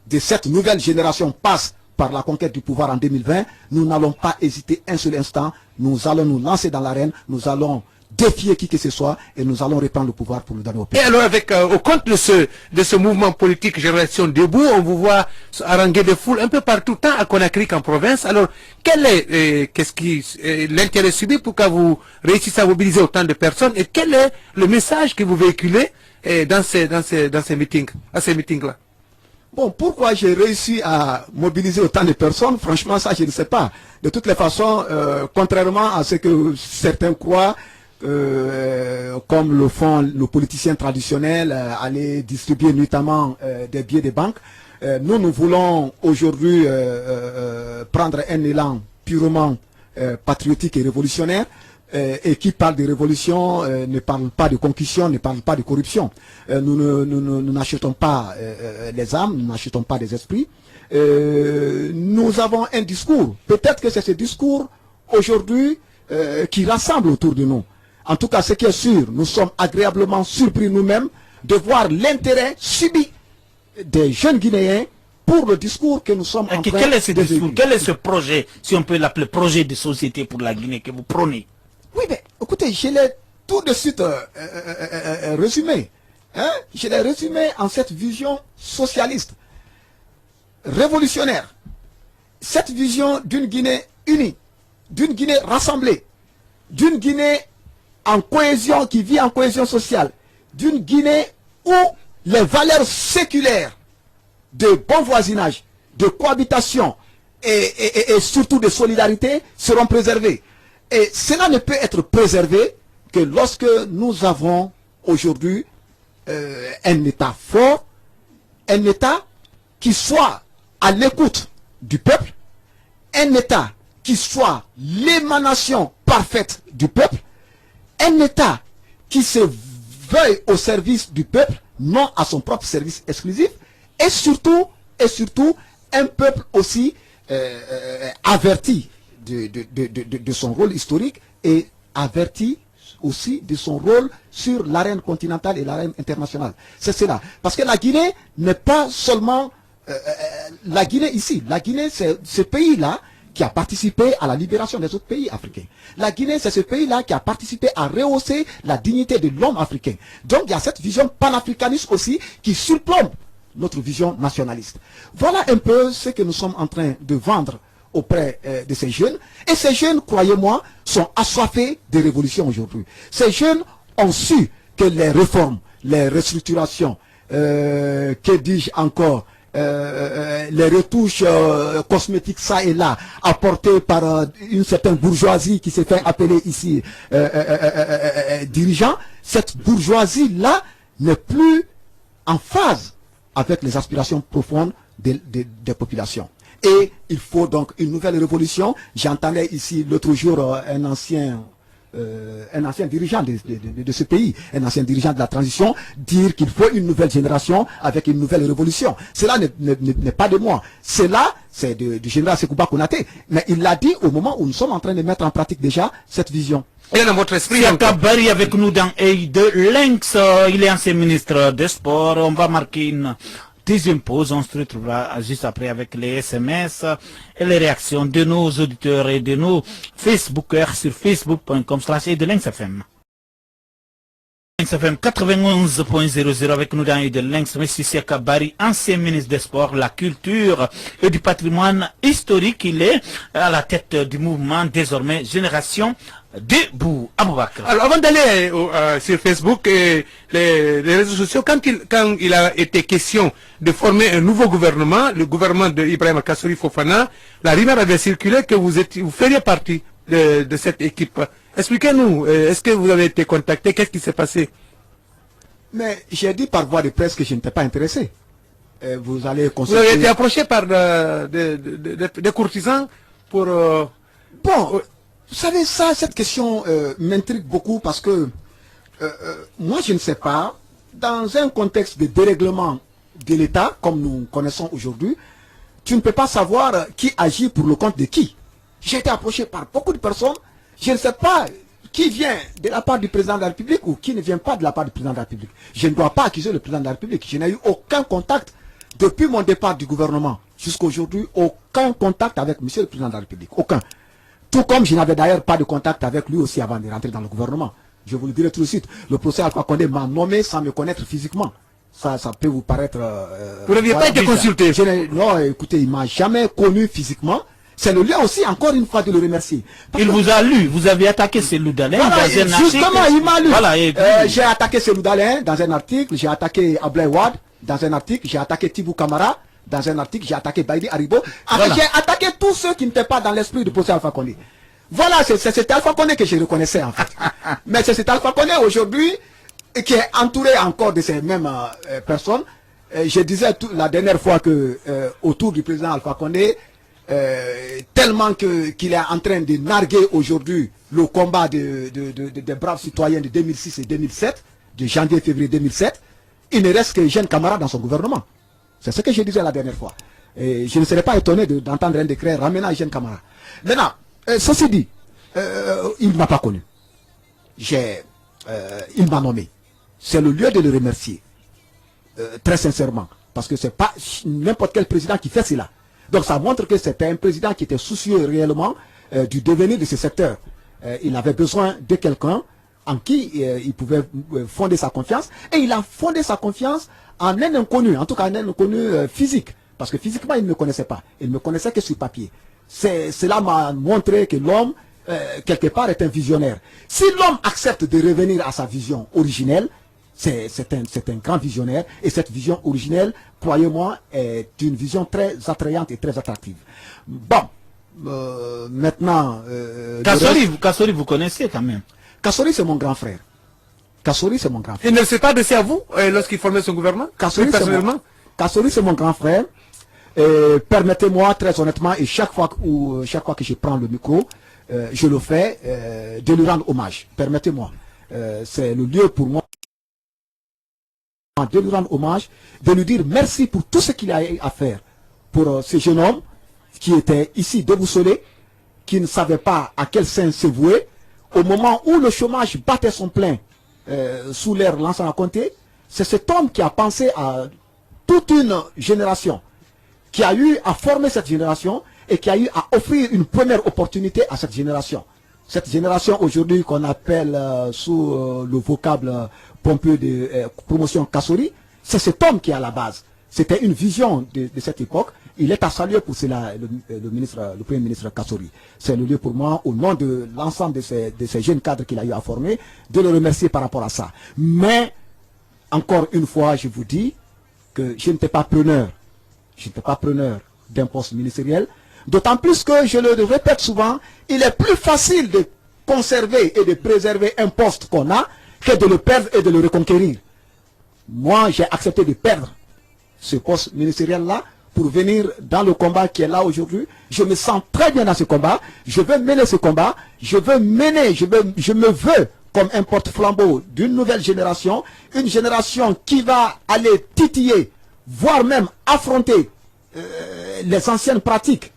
de cette nouvelle génération passe par la conquête du pouvoir en 2020, nous n'allons pas hésiter un seul instant, nous allons nous lancer dans l'arène, nous allons défier qui que ce soit et nous allons reprendre le pouvoir pour le donner au pays. Et alors, avec, au compte de ce mouvement politique Génération Debout, on vous voit haranguer des foules un peu partout, tant à Conakry qu'en province. Alors, quel est l'intérêt subi pour que vous réussissiez à mobiliser autant de personnes et quel est le message que vous véhiculez dans ces meetings, à ces meetings-là? Bon, pourquoi j'ai réussi à mobiliser autant de personnes? Franchement, ça, je ne sais pas. De toutes les façons, contrairement à ce que certains croient, comme le font nos politiciens traditionnels, aller distribuer notamment des billets de banque, nous voulons aujourd'hui prendre un élan purement patriotique et révolutionnaire. Et qui parle de révolution ne parle pas de concussion, ne parle pas de corruption. Nous n'achetons pas les âmes, nous n'achetons pas des esprits. Nous avons un discours. Peut-être que c'est ce discours aujourd'hui qui rassemble autour de nous. En tout cas, ce qui est sûr, nous sommes agréablement surpris nous-mêmes de voir l'intérêt subi des jeunes Guinéens pour le discours que nous sommes en train quel est ce de discours? véhiculer. Quel est ce projet, si on peut l'appeler projet de société pour la Guinée que vous prônez? Oui, mais écoutez, je l'ai tout de suite résumé. Hein? Je l'ai résumé en cette vision socialiste, révolutionnaire. Cette vision d'une Guinée unie, d'une Guinée rassemblée, d'une Guinée en cohésion, qui vit en cohésion sociale, d'une Guinée où les valeurs séculaires de bon voisinage, de cohabitation et surtout de solidarité seront préservées. Et cela ne peut être préservé que lorsque nous avons aujourd'hui un État fort, un État qui soit à l'écoute du peuple, un État qui soit l'émanation parfaite du peuple, un État qui se veuille au service du peuple, non à son propre service exclusif, et surtout un peuple aussi averti de son rôle historique et averti aussi de son rôle sur l'arène continentale et l'arène internationale. C'est cela. Parce que la Guinée n'est pas seulement la Guinée ici. La Guinée, c'est ce pays-là qui a participé à la libération des autres pays africains. La Guinée, c'est ce pays-là qui a participé à rehausser la dignité de l'homme africain. Donc, il y a cette vision panafricaniste aussi qui surplombe notre vision nationaliste. Voilà un peu ce que nous sommes en train de vendre auprès de ces jeunes. Et ces jeunes, croyez-moi, sont assoiffés de révolution aujourd'hui. Ces jeunes ont su que les réformes, les restructurations, que dis-je encore, les retouches cosmétiques ça et là, apportées par une certaine bourgeoisie qui s'est fait appeler ici dirigeant, cette bourgeoisie-là n'est plus en phase avec les aspirations profondes des populations. Et il faut donc une nouvelle révolution. J'entendais ici l'autre jour un ancien dirigeant de ce pays, un ancien dirigeant de la transition, dire qu'il faut une nouvelle génération avec une nouvelle révolution. Cela n'est pas de moi. Cela, c'est du général Sekouba Konaté. Mais il l'a dit au moment où nous sommes en train de mettre en pratique déjà cette vision. Et dans votre esprit, Siaka Bari avec nous dans EI2 Lynx, il est ancien ministre des Sports. On va marquer une deuxième pause, on se retrouvera juste après avec les SMS et les réactions de nos auditeurs et de nos Facebookers sur facebook.com/EI2LynxFM. LynxFM 91.00 avec nous dans EI2 Lynx, M. Siaka Bari, ancien ministre des Sports, la culture et du patrimoine historique. Il est à la tête du mouvement désormais Génération Debout. Aboubakar. Alors avant d'aller sur Facebook et les réseaux sociaux, quand il a été question de former un nouveau gouvernement, le gouvernement de Ibrahima Kassory Fofana, la rumeur avait circulé que vous feriez partie de cette équipe. Expliquez-nous, est-ce que vous avez été contacté? Qu'est-ce qui s'est passé? Mais j'ai dit par voie de presse que je n'étais pas intéressé. Vous allez consulter... Vous avez été approché par des courtisans pour... Bon, vous savez, cette question m'intrigue beaucoup parce que moi, je ne sais pas, dans un contexte de dérèglement de l'État, comme nous connaissons aujourd'hui, tu ne peux pas savoir qui agit pour le compte de qui. J'ai été approché par beaucoup de personnes, je ne sais pas qui vient de la part du président de la République ou qui ne vient pas de la part du président de la République. Je ne dois pas accuser le président de la République. Je n'ai eu aucun contact depuis mon départ du gouvernement jusqu'à aujourd'hui, aucun contact avec monsieur le président de la République. Aucun. Tout comme je n'avais d'ailleurs pas de contact avec lui aussi avant de rentrer dans le gouvernement. Je vous le dirai tout de suite. Le procès Alpha Condé m'a nommé sans me connaître physiquement. Ça peut vous paraître... vous n'aviez pas été consulté? Non, écoutez, il ne m'a jamais connu physiquement. C'est le lieu aussi, encore une fois, de le remercier. Il vous a lu, vous avez attaqué Cellou Dalein dans un article. Justement, il m'a lu. Voilà, j'ai attaqué Cellou Dalein dans un article, j'ai attaqué Ablaye Wade dans un article, j'ai attaqué Tibou Kamara dans un article, j'ai attaqué Baïdi Haribo. Voilà. J'ai attaqué tous ceux qui n'étaient pas dans l'esprit du procès Alpha Condé. Voilà, c'est cet Alpha Condé que je reconnaissais en fait. Mais c'est cet Alpha Condé aujourd'hui qui est entouré encore de ces mêmes personnes. Je disais la dernière fois que autour du président Alpha Condé, tellement qu'il est en train de narguer aujourd'hui le combat des braves citoyens de 2006 et 2007, de janvier-février 2007, il ne reste que Jeanne Camara dans son gouvernement. C'est ce que je disais la dernière fois. Et je ne serais pas étonné d'entendre un décret ramenant Jeanne Camara. Maintenant, ceci dit, il ne m'a pas connu. Il m'a nommé. C'est le lieu de le remercier. Très sincèrement. Parce que ce n'est pas n'importe quel président qui fait cela. Donc ça montre que c'était un président qui était soucieux réellement du devenir de ce secteur. Il avait besoin de quelqu'un en qui il pouvait fonder sa confiance. Et il a fondé sa confiance en un inconnu, en tout cas un inconnu physique. Parce que physiquement, il ne me connaissait pas. Il ne me connaissait que sur papier. Cela m'a montré que l'homme, quelque part, est un visionnaire. Si l'homme accepte de revenir à sa vision originelle, c'est un grand visionnaire. Et cette vision originelle, croyez-moi, est une vision très attrayante et très attractive. Bon, maintenant... Kassori, vous connaissez quand même. Kassori, c'est mon grand frère. Kassori, c'est mon grand frère. Il ne s'est pas adressé à vous lorsqu'il formait son gouvernement? Kassori, personnellement, Kassori, c'est mon grand frère. Permettez-moi, très honnêtement, et chaque fois que je prends le micro, je le fais de lui rendre hommage. Permettez-moi. C'est le lieu pour moi de lui rendre hommage, de lui dire merci pour tout ce qu'il a à faire pour ce jeune homme qui était ici déboussolé, qui ne savait pas à quel sein se vouer, au moment où le chômage battait son plein sous l'ère Lansana Conté. C'est cet homme qui a pensé à toute une génération, qui a eu à former cette génération et qui a eu à offrir une première opportunité à cette génération. Cette génération aujourd'hui qu'on appelle sous le vocable pompeux de promotion Kassori, c'est cet homme qui est à la base. C'était une vision de cette époque. Il est à saluer pour cela, le Premier ministre Kassori. C'est le lieu pour moi, au nom de l'ensemble de ces jeunes cadres qu'il a eu à former, de le remercier par rapport à ça. Mais, encore une fois, je vous dis que je n'étais pas preneur. Je n'étais pas preneur d'un poste ministériel. D'autant plus que, je le répète souvent, il est plus facile de conserver et de préserver un poste qu'on a que de le perdre et de le reconquérir. Moi, j'ai accepté de perdre ce poste ministériel-là pour venir dans le combat qui est là aujourd'hui. Je me sens très bien dans ce combat. Je veux mener ce combat. Je me veux comme un porte-flambeau d'une nouvelle génération. Une génération qui va aller titiller, voire même affronter les anciennes pratiques.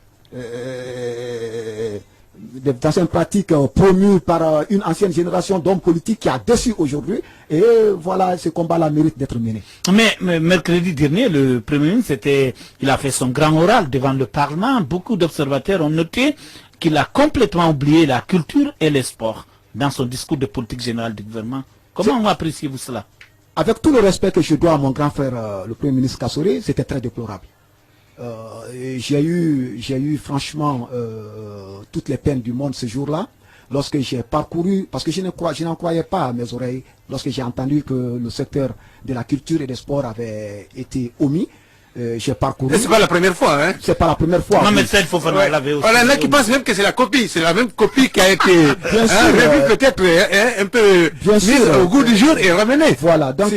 Des anciennes pratiques promues par une ancienne génération d'hommes politiques qui a déçu aujourd'hui. Et voilà, ce combat-là mérite d'être mené. Mais mercredi dernier, le Premier ministre, il a fait son grand oral devant le Parlement. Beaucoup d'observateurs ont noté qu'il a complètement oublié la culture et les sports dans son discours de politique générale du gouvernement. Comment appréciez-vous cela? Avec tout le respect que je dois à mon grand frère, le Premier ministre Kassori, c'était très déplorable. J'ai eu franchement toutes les peines du monde ce jour-là, lorsque j'ai parcouru, parce que je n'en croyais pas à mes oreilles, lorsque j'ai entendu que le secteur de la culture et des sports avait été omis. j'ai parcouru. Et c'est pas la première fois, hein? C'est pas la première fois. Non, mais ça, il faut faire laver aussi. Voilà, là qui pense même que c'est la copie. C'est la même copie qui a été revue peut-être un peu mise au goût du jour et ramenée. Voilà, donc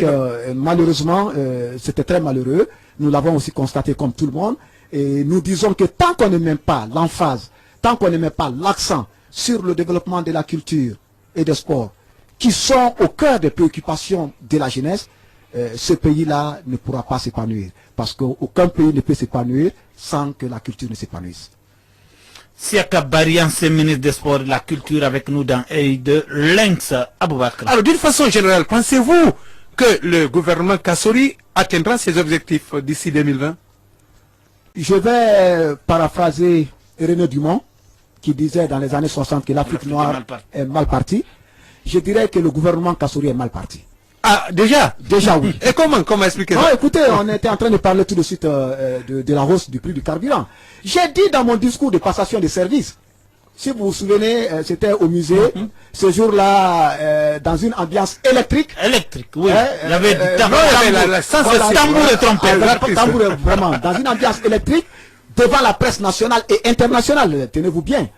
malheureusement, c'était très malheureux. Nous l'avons aussi constaté comme tout le monde. Et nous disons que tant qu'on ne met pas l'emphase, tant qu'on ne met pas l'accent sur le développement de la culture et des sports, qui sont au cœur des préoccupations de la jeunesse, ce pays-là ne pourra pas s'épanouir. Parce qu'aucun pays ne peut s'épanouir sans que la culture ne s'épanouisse. Siaka Bari, ancien ministre des Sports et de la Culture, avec nous dans Œil de Lynx. Aboubakar. Alors, d'une façon générale, pensez-vous que le gouvernement Kassori atteindra ses objectifs d'ici 2020? Je vais paraphraser René Dumont, qui disait dans les années 60 que l'Afrique noire est mal partie. Je dirais que le gouvernement Kassori est mal parti. Ah, déjà? Déjà, oui. Et comment expliquer ça? Non, écoutez, on était en train de parler tout de suite de la hausse du prix du carburant. J'ai dit dans mon discours de passation des services, si vous vous souvenez, c'était au musée, ce jour-là, dans une ambiance électrique. Électrique, oui. Il y avait du tambour et trompette. Tambour, vraiment, dans une ambiance électrique, devant la presse nationale et internationale. Tenez-vous bien,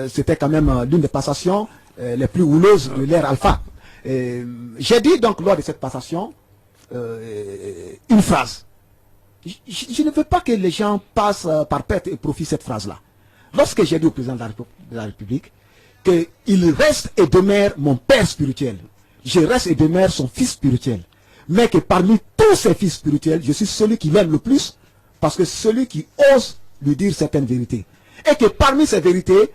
c'était quand même l'une des passations les plus houleuses de l'ère alpha. J'ai dit donc lors de cette passation une phrase. Je ne veux pas que les gens passent par perte et profit cette phrase-là. Lorsque j'ai dit au président de la République qu'il reste et demeure mon père spirituel, je reste et demeure son fils spirituel, mais que parmi tous ses fils spirituels, je suis celui qui l'aime le plus, parce que celui qui ose lui dire certaines vérités. Et que parmi ces vérités,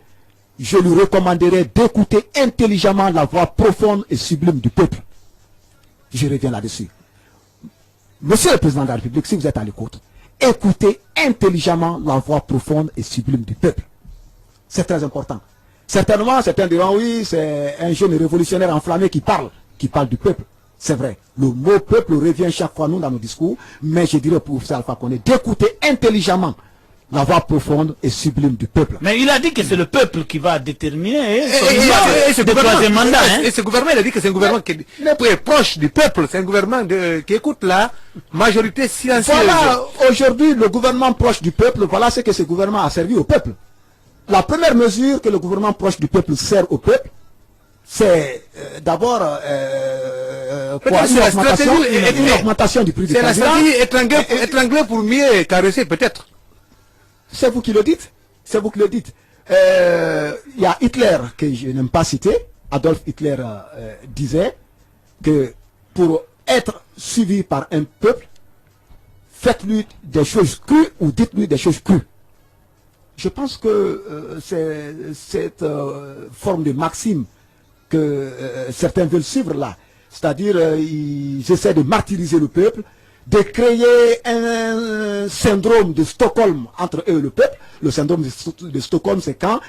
je lui recommanderais d'écouter intelligemment la voix profonde et sublime du peuple. Je reviens là-dessus. Monsieur le président de la République, si vous êtes à l'écoute, écoutez intelligemment la voix profonde et sublime du peuple. C'est très important. Certainement, certains diront, oui, c'est un jeune révolutionnaire enflammé qui parle du peuple. C'est vrai. Le mot peuple revient chaque fois nous dans nos discours, mais je dirais au professeur Alpha Condé d'écouter intelligemment la voix profonde et sublime du peuple. Mais il a dit que c'est le peuple qui va déterminer ce troisième mandat. Et ce gouvernement, il a dit que c'est un gouvernement qui est proche du peuple. C'est un gouvernement qui écoute la majorité silencieuse. Voilà, aujourd'hui, le gouvernement proche du peuple, voilà ce que ce gouvernement a servi au peuple. La première mesure que le gouvernement proche du peuple sert au peuple, c'est d'abord une augmentation du prix du carburant. C'est la stratégie étranglée pour mieux caresser peut-être. C'est vous qui le dites. C'est vous qui le dites. Il y a Hitler, que je n'aime pas citer. Adolf Hitler disait que pour être suivi par un peuple, faites-lui des choses crues ou dites-lui des choses crues. Je pense que c'est cette forme de maxime que certains veulent suivre là. C'est-à-dire, ils essaient de martyriser le peuple, de créer un syndrome de Stockholm entre eux et le peuple. Le syndrome de Stockholm, c'est quand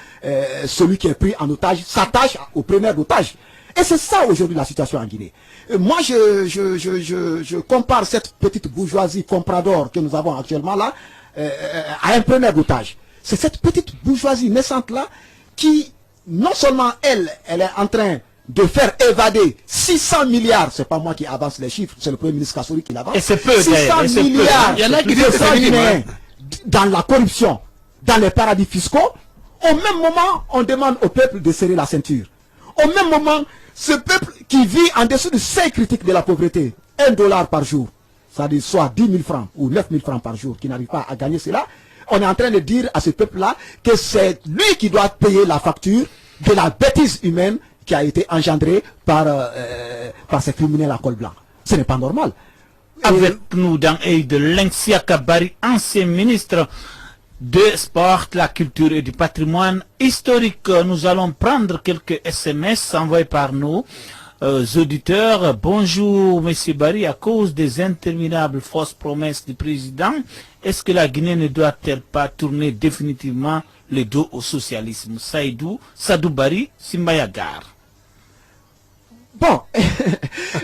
celui qui est pris en otage s'attache au preneur d'otage. Et c'est ça aujourd'hui la situation en Guinée. Moi, je compare cette petite bourgeoisie comprador que nous avons actuellement là à un preneur d'otage. C'est cette petite bourgeoisie naissante là qui, non seulement elle est en train de faire évader 600 milliards, c'est pas moi qui avance les chiffres, c'est le Premier ministre Kassori qui l'avance. Et c'est peu, 600 milliards il y en a qui disent que c'est Guinéens dans la corruption, dans les paradis fiscaux. Au même moment, on demande au peuple de serrer la ceinture. Au même moment, ce peuple qui vit en dessous du seuil critique de la pauvreté, $1 par jour, c'est-à-dire soit 10 000 francs ou 9 000 francs par jour, qui n'arrive pas à gagner cela, on est en train de dire à ce peuple-là que c'est lui qui doit payer la facture de la bêtise humaine qui a été engendrée par ces criminels à col blanc. Ce n'est pas normal. Avec nous dans Œil de Lynx, Siaka Bari, ancien ministre de Sport, la Culture et du Patrimoine historique. Nous allons prendre quelques SMS envoyés par nos auditeurs. Bonjour, Monsieur Bari, à cause des interminables fausses promesses du président, est-ce que la Guinée ne doit-elle pas tourner définitivement le dos au socialisme? Sadou Bari, Simbayagar. Bon,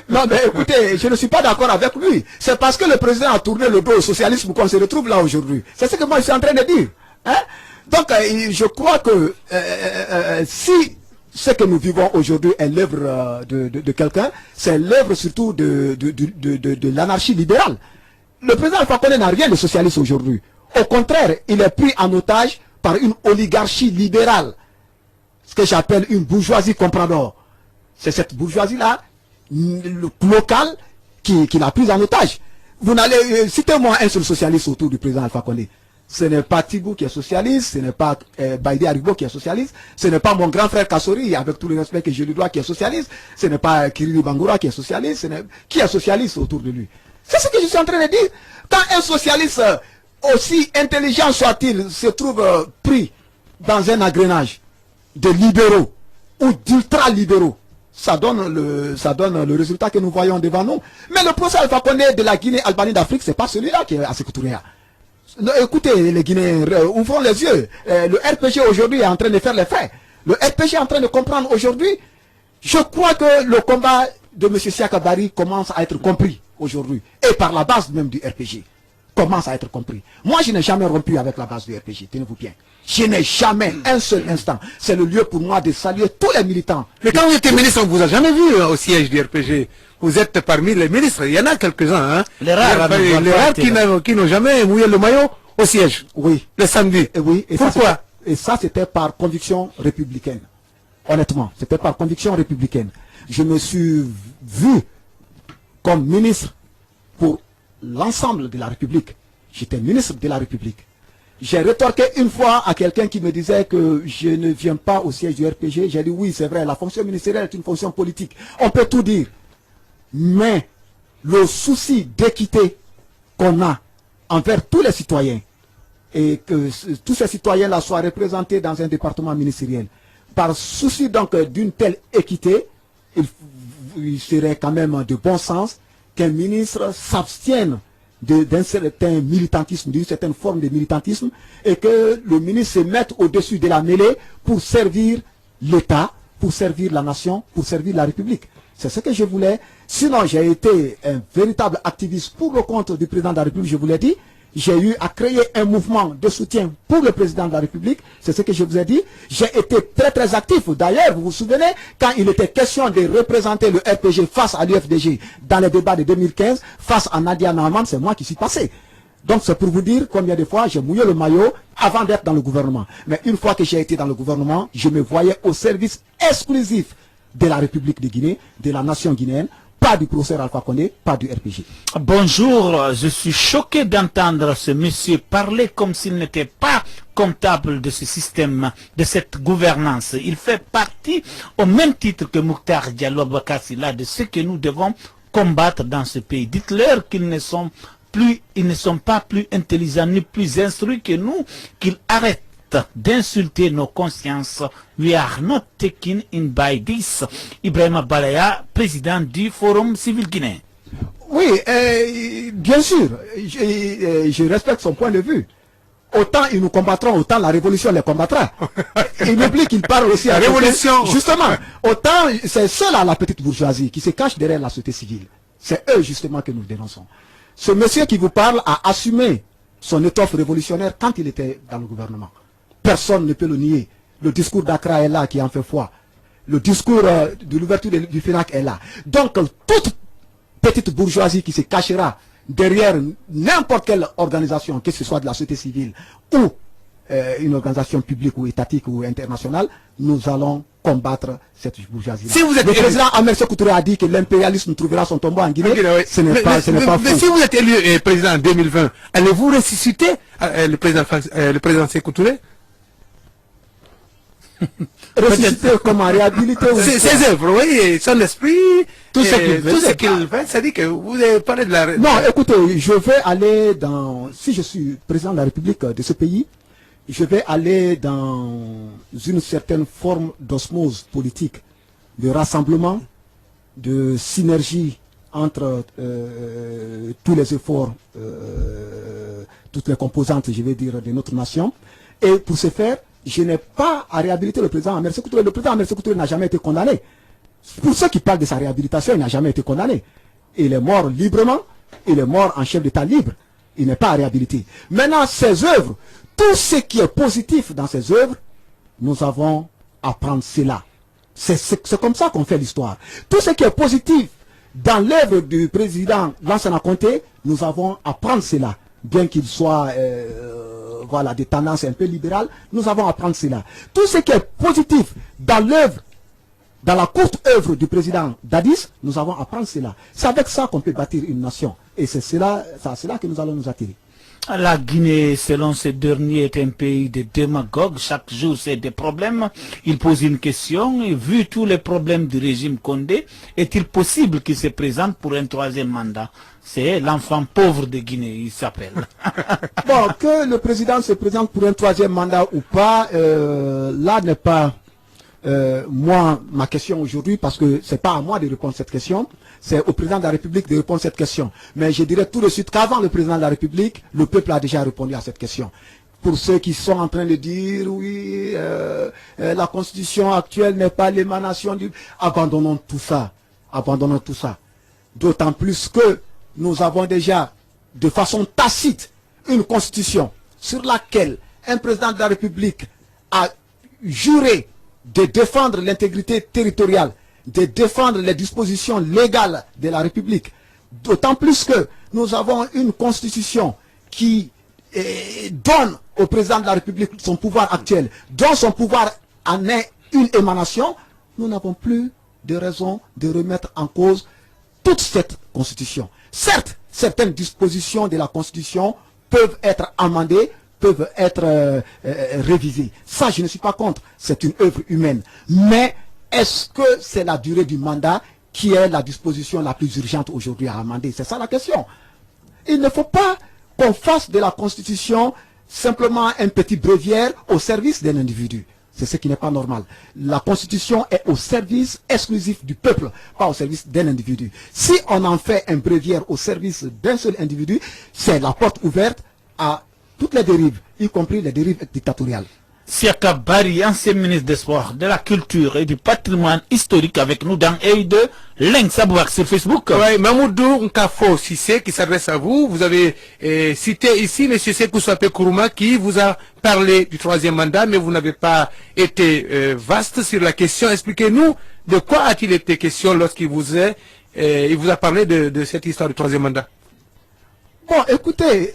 non mais écoutez, je ne suis pas d'accord avec lui. C'est parce que le président a tourné le dos au socialisme qu'on se retrouve là aujourd'hui. C'est ce que moi je suis en train de dire. Hein? Donc je crois que si ce que nous vivons aujourd'hui est l'œuvre de quelqu'un, c'est l'œuvre surtout de l'anarchie libérale. le président Alpha Condé n'a rien de socialiste aujourd'hui. Au contraire, il est pris en otage par une oligarchie libérale. Ce que j'appelle une bourgeoisie comprador. C'est cette bourgeoisie-là, locale, qui l'a pris en otage. Vous n'allez, citez-moi un seul socialiste autour du président Alpha Condé. Ce n'est pas Tibou qui est socialiste, ce n'est pas Baïdé Aribo qui est socialiste, ce n'est pas mon grand frère Kassori, avec tout le respect que je lui dois, qui est socialiste, ce n'est pas Kirili Bangoura qui est socialiste, qui est socialiste autour de lui. C'est ce que je suis en train de dire. Quand un socialiste, aussi intelligent soit-il, se trouve pris dans un agrénage de libéraux ou d'ultra-libéraux, ça donne le résultat que nous voyons devant nous. Mais le procès Alpha Condé de la Guinée-Albanie d'Afrique, c'est pas celui-là qui est à Sékou Touré. Écoutez, les Guinéens, ouvrons les yeux. Le RPG aujourd'hui est en train de faire les frais. Le RPG est en train de comprendre aujourd'hui. Je crois que le combat de M. Siaka Barry commence à être compris aujourd'hui. Et par la base même du RPG. Commence à être compris. Moi, je n'ai jamais rompu avec la base du RPG. Tenez-vous bien. Je n'ai jamais un seul instant. C'est le lieu pour moi de saluer tous les militants. Mais quand vous étiez ministre, on ne vous a jamais vu au siège du RPG. Vous êtes parmi les ministres. Il y en a quelques-uns. Hein. Les rares qui n'ont jamais mouillé le maillot au siège. Oui. Le samedi. Et oui. Et pourquoi? Et ça, c'était par conviction républicaine. Honnêtement, c'était par conviction républicaine. Je me suis vu comme ministre pour l'ensemble de la République. J'étais ministre de la République. J'ai rétorqué une fois à quelqu'un qui me disait que je ne viens pas au siège du RPG. J'ai dit oui, c'est vrai, la fonction ministérielle est une fonction politique. On peut tout dire. Mais le souci d'équité qu'on a envers tous les citoyens et que tous ces citoyens-là soient représentés dans un département ministériel, par souci donc d'une telle équité, il serait quand même de bon sens qu'un ministre s'abstienne d'un certain militantisme, d'une certaine forme de militantisme, et que le ministre se mette au-dessus de la mêlée pour servir l'État, pour servir la nation, pour servir la République. C'est ce que je voulais. Sinon, j'ai été un véritable activiste pour le compte du président de la République, je vous l'ai dit. J'ai eu à créer un mouvement de soutien pour le président de la République. C'est ce que je vous ai dit. J'ai été très très actif. D'ailleurs, vous vous souvenez, quand il était question de représenter le RPG face à l'UFDG dans les débats de 2015, face à Nadia Nahman, c'est moi qui suis passé. Donc c'est pour vous dire combien de fois j'ai mouillé le maillot avant d'être dans le gouvernement. Mais une fois que j'ai été dans le gouvernement, je me voyais au service exclusif de la République de Guinée, de la nation guinéenne, pas du professeur Alpha Condé, pas du RPG. Bonjour, je suis choqué d'entendre ce monsieur parler comme s'il n'était pas comptable de ce système, de cette gouvernance. Il fait partie, au même titre que Mokhtar Diallo Bakassila, de ce que nous devons combattre dans ce pays. Dites-leur qu'ils ne sont pas plus intelligents ni plus instruits que nous, qu'ils arrêtent d'insulter nos consciences. We are not taken in by this. Ibrahima Balaya, président du Forum civil guinéen. Oui, bien sûr, je respecte son point de vue. Autant ils nous combattront, autant la révolution les combattra. Il oublie qu'il parle aussi à la révolution. Justement, autant c'est ceux-là, la petite bourgeoisie, qui se cache derrière la société civile. C'est eux justement que nous dénonçons. Ce monsieur qui vous parle a assumé son étoffe révolutionnaire quand il était dans le gouvernement. Personne ne peut le nier. Le discours d'Accra est là qui en fait foi. Le discours de l'ouverture du FINAC est là. Donc, toute petite bourgeoisie qui se cachera derrière n'importe quelle organisation, que ce soit de la société civile ou une organisation publique ou étatique ou internationale, nous allons combattre cette bourgeoisie. Si vous êtes le président Ahmed Sékou Touré a dit que l'impérialisme trouvera son tombeau en Guinée. Ce n'est pas faux. Mais si vous êtes élu président en 2020, allez-vous ressusciter le président Sékou Touré? Ressusciter comment réhabiliter ses œuvres, oui, son esprit, tout ce qu'il fait, ça dit que vous avez parlé de la... Non, écoutez, je vais aller dans... Si je suis président de la République de ce pays, je vais aller dans une certaine forme d'osmose politique, de rassemblement, de synergie entre tous les efforts, toutes les composantes, je vais dire, de notre nation. Et pour ce faire, je n'ai pas à réhabiliter le président Ahmed Sékou Touré. Le président Ahmed Sékou Touré n'a jamais été condamné. Pour ceux qui parlent de sa réhabilitation, il n'a jamais été condamné. Il est mort librement, il est mort en chef d'État libre. Il n'est pas à réhabiliter. Maintenant, ses œuvres, tout ce qui est positif dans ses œuvres, nous avons à prendre cela. C'est comme ça qu'on fait l'histoire. Tout ce qui est positif dans l'œuvre du président Lansana Conté, nous avons à prendre cela, bien qu'il soit voilà, des tendances un peu libérales, nous avons à prendre cela. Tout ce qui est positif dans l'œuvre, dans la courte œuvre du président Dadis, nous avons à prendre cela. C'est avec ça qu'on peut bâtir une nation. Et c'est cela que nous allons nous attirer. La Guinée, selon ce dernier, est un pays de démagogues. Chaque jour, c'est des problèmes. Il pose une question. Et vu tous les problèmes du régime Condé, est-il possible qu'il se présente pour un troisième mandat? C'est l'enfant pauvre de Guinée, il s'appelle. Bon, que le président se présente pour un troisième mandat ou pas, là n'est pas moi ma question aujourd'hui, parce que c'est pas à moi de répondre à cette question. C'est au président de la République de répondre à cette question. Mais je dirais tout de suite qu'avant le président de la République, le peuple a déjà répondu à cette question. Pour ceux qui sont en train de dire, oui, la constitution actuelle n'est pas l'émanation du... Abandonnons tout ça. Abandonnons tout ça. D'autant plus que nous avons déjà, de façon tacite, une constitution sur laquelle un président de la République a juré de défendre l'intégrité territoriale, de défendre les dispositions légales de la République. D'autant plus que nous avons une constitution qui donne au président de la République son pouvoir actuel, dont son pouvoir en est une émanation. Nous n'avons plus de raison de remettre en cause toute cette constitution. Certes, certaines dispositions de la constitution peuvent être amendées, peuvent être révisées. Ça, je ne suis pas contre. C'est une œuvre humaine. Mais est-ce que c'est la durée du mandat qui est la disposition la plus urgente aujourd'hui à amender? C'est ça la question. Il ne faut pas qu'on fasse de la Constitution simplement un petit bréviaire au service d'un individu. C'est ce qui n'est pas normal. La Constitution est au service exclusif du peuple, pas au service d'un individu. Si on en fait un bréviaire au service d'un seul individu, c'est la porte ouverte à toutes les dérives, y compris les dérives dictatoriales. Siaka Bari, ancien ministre des Sports, de la Culture et du Patrimoine historique, avec nous dans E2, Leng Sabouak sur Facebook. Oui, Mamoudou Nkafo Sissé qui s'adresse à vous. Vous avez cité ici M. Sekou Swapé Kourouma qui vous a parlé du troisième mandat, mais vous n'avez pas été vaste sur la question. Expliquez-nous de quoi a-t-il été question lorsqu'il vous a parlé de cette histoire du troisième mandat. Bon, écoutez...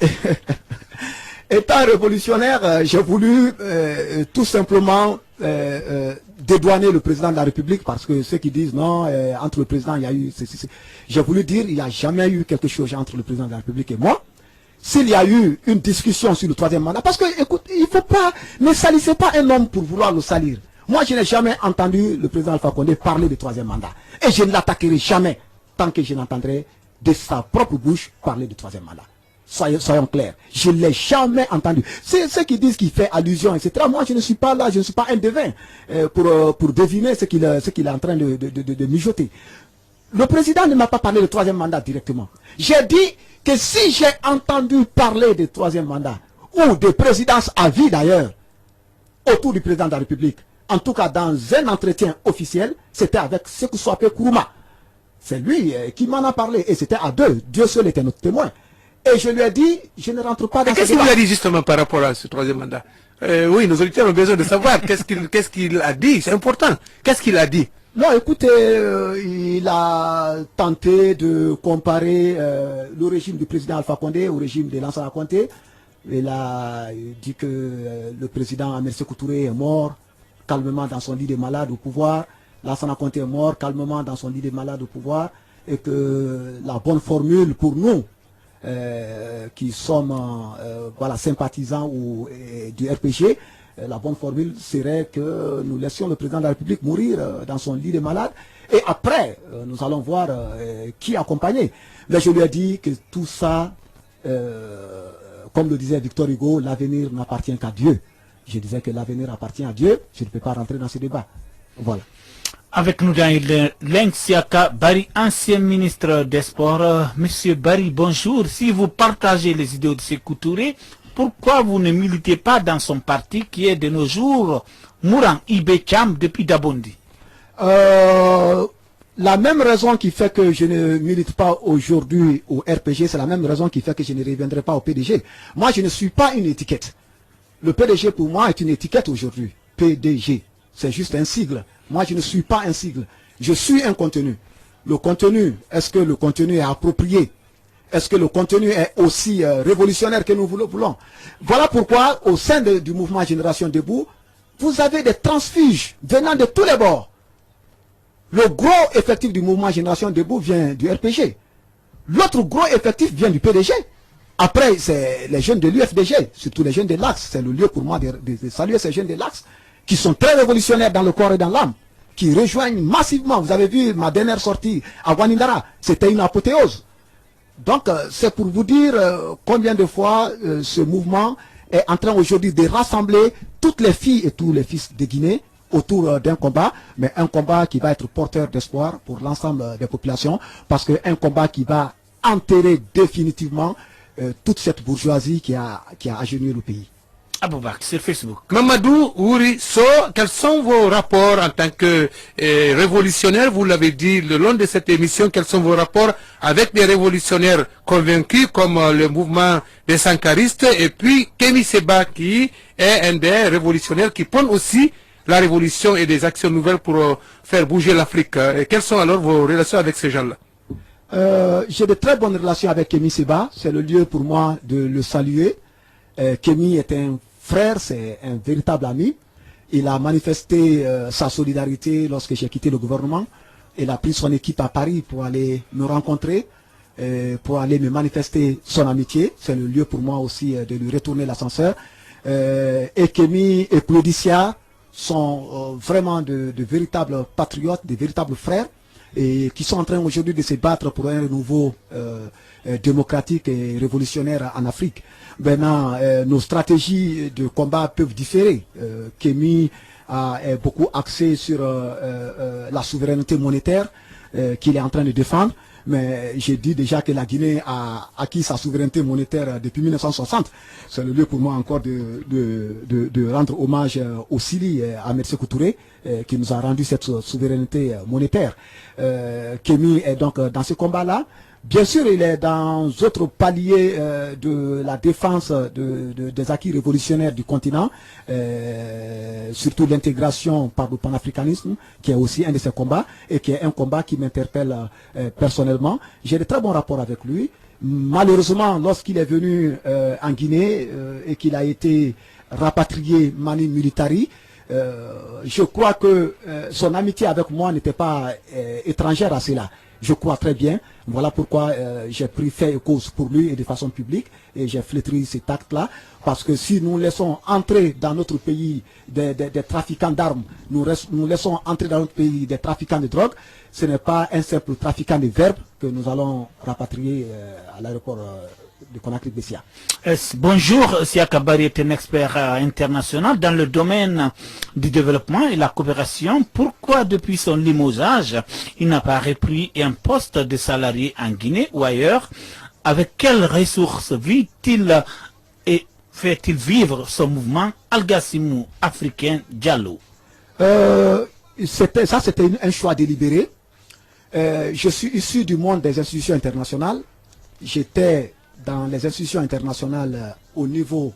Étant révolutionnaire, j'ai voulu tout simplement dédouaner le président de la République, parce que ceux qui disent non, entre le président il y a eu... J'ai voulu dire il n'y a jamais eu quelque chose entre le président de la République et moi. S'il y a eu une discussion sur le troisième mandat, parce que écoute, il faut pas... Ne salissez pas un homme pour vouloir le salir. Moi, je n'ai jamais entendu le président Alpha Condé parler de troisième mandat. Et je ne l'attaquerai jamais tant que je n'entendrai de sa propre bouche parler de troisième mandat. Soyons clairs, je ne l'ai jamais entendu. C'est ceux qui disent qu'il fait allusion, etc. Moi, je ne suis pas là, je ne suis pas un devin pour deviner ce qu'il est en train de mijoter. Le président ne m'a pas parlé de troisième mandat directement. J'ai dit que si j'ai entendu parler de troisième mandat, ou de présidence à vie d'ailleurs, autour du président de la République, en tout cas dans un entretien officiel, c'était avec Sekou Swapé Kourouma. C'est lui qui m'en a parlé, et c'était à deux. Dieu seul était notre témoin. Et je lui ai dit, je ne rentre pas dans ce débat. Qu'est-ce qu'il a dit justement par rapport à ce troisième mandat? Oui, nos auditeurs ont besoin de savoir qu'est-ce qu'il a dit, c'est important. Qu'est-ce qu'il a dit? Non, écoutez, il a tenté de comparer le régime du président Alpha Condé au régime de Lansana Conté. Il a dit que le président Amer Sékou Touré est mort calmement dans son lit de malade au pouvoir. Lansana Conté est mort calmement dans son lit de malade au pouvoir. Et que la bonne formule pour nous, qui sommes voilà, sympathisants du RPG, la bonne formule serait que nous laissions le président de la République mourir dans son lit de malade, et après nous allons voir qui accompagner. Mais je lui ai dit que tout ça, comme le disait Victor Hugo, l'avenir n'appartient qu'à Dieu. Je disais que l'avenir appartient à Dieu, je ne peux pas rentrer dans ce débat. Voilà. Avec nous dans Leng Siaka Bari, ancien ministre des Sports. Monsieur Bari, bonjour. Si vous partagez les idées de Sékou Touré, pourquoi vous ne militez pas dans son parti qui est de nos jours Mourant Ibé Thiam depuis Dabondi? La même raison qui fait que je ne milite pas aujourd'hui au RPG, c'est la même raison qui fait que je ne reviendrai pas au PDG. Moi, je ne suis pas une étiquette. Le PDG pour moi est une étiquette aujourd'hui. PDG, c'est juste un sigle. Moi, je ne suis pas un sigle. Je suis un contenu. le contenu, est-ce que le contenu est approprié? Est-ce que le contenu est aussi révolutionnaire que nous voulons? Voilà pourquoi, au sein du mouvement Génération Debout, vous avez des transfuges venant de tous les bords. Le gros effectif du mouvement Génération Debout vient du RPG. L'autre gros effectif vient du PDG. Après, c'est les jeunes de l'UFDG, surtout les jeunes de l'Axe. C'est le lieu pour moi de saluer ces jeunes de l'Axe, qui sont très révolutionnaires dans le corps et dans l'âme, qui rejoignent massivement. Vous avez vu ma dernière sortie à Wanindara, c'était une apothéose. Donc, c'est pour vous dire combien de fois ce mouvement est en train aujourd'hui de rassembler toutes les filles et tous les fils de Guinée autour d'un combat, mais un combat qui va être porteur d'espoir pour l'ensemble des populations, parce qu'un combat qui va enterrer définitivement toute cette bourgeoisie qui a agenouillé le pays. Aboubak, sur Facebook. Mamadou Ourisso, quels sont vos rapports en tant que révolutionnaire? Vous l'avez dit le long de cette émission, quels sont vos rapports avec des révolutionnaires convaincus comme le mouvement des sankaristes et puis Kémy Séba qui est un des révolutionnaires qui prône aussi la révolution et des actions nouvelles pour faire bouger l'Afrique. Quelles sont alors vos relations avec ces gens-là? J'ai de très bonnes relations avec Kémy Séba, c'est le lieu pour moi de le saluer. Kémy est un frère, c'est un véritable ami. Il a manifesté sa solidarité lorsque j'ai quitté le gouvernement. Il a pris son équipe à Paris pour aller me rencontrer, pour aller me manifester son amitié. C'est le lieu pour moi aussi de lui retourner l'ascenseur. Et Kémy et Claudicia sont vraiment de véritables patriotes, de véritables frères, et qui sont en train aujourd'hui de se battre pour un renouveau démocratique et révolutionnaire en Afrique. Maintenant, nos stratégies de combat peuvent différer. Kémy est beaucoup axé sur la souveraineté monétaire qu'il est en train de défendre. Mais j'ai dit déjà que la Guinée a acquis sa souveraineté monétaire depuis 1960. C'est le lieu pour moi encore de rendre hommage au Sili, à M. Touré, qui nous a rendu cette souveraineté monétaire. Kémy est donc dans ce combat-là. Bien sûr, il est dans d'autres paliers de la défense des acquis révolutionnaires du continent, surtout l'intégration par le panafricanisme, qui est aussi un de ses combats, et qui est un combat qui m'interpelle personnellement. J'ai de très bons rapports avec lui. Malheureusement, lorsqu'il est venu en Guinée et qu'il a été rapatrié manu militari, je crois que son amitié avec moi n'était pas étrangère à cela. Je crois très bien. Voilà pourquoi j'ai pris fait et cause pour lui et de façon publique. Et j'ai flétri cet acte-là. Parce que si nous laissons entrer dans notre pays des trafiquants d'armes, nous laissons entrer dans notre pays des trafiquants de drogue, ce n'est pas un simple trafiquant de verbes que nous allons rapatrier à l'aéroport de Conakry-Bessia. Bonjour, Siaka Barry est un expert international dans le domaine du développement et la coopération. Pourquoi depuis son limogeage, il n'a pas repris un poste de salarié en Guinée ou ailleurs? Avec quelles ressources vit-il et fait-il vivre son mouvement Al-Gassimou africain Diallo? C'était un choix délibéré. Je suis issu du monde des institutions internationales. J'étais dans les institutions internationales au niveau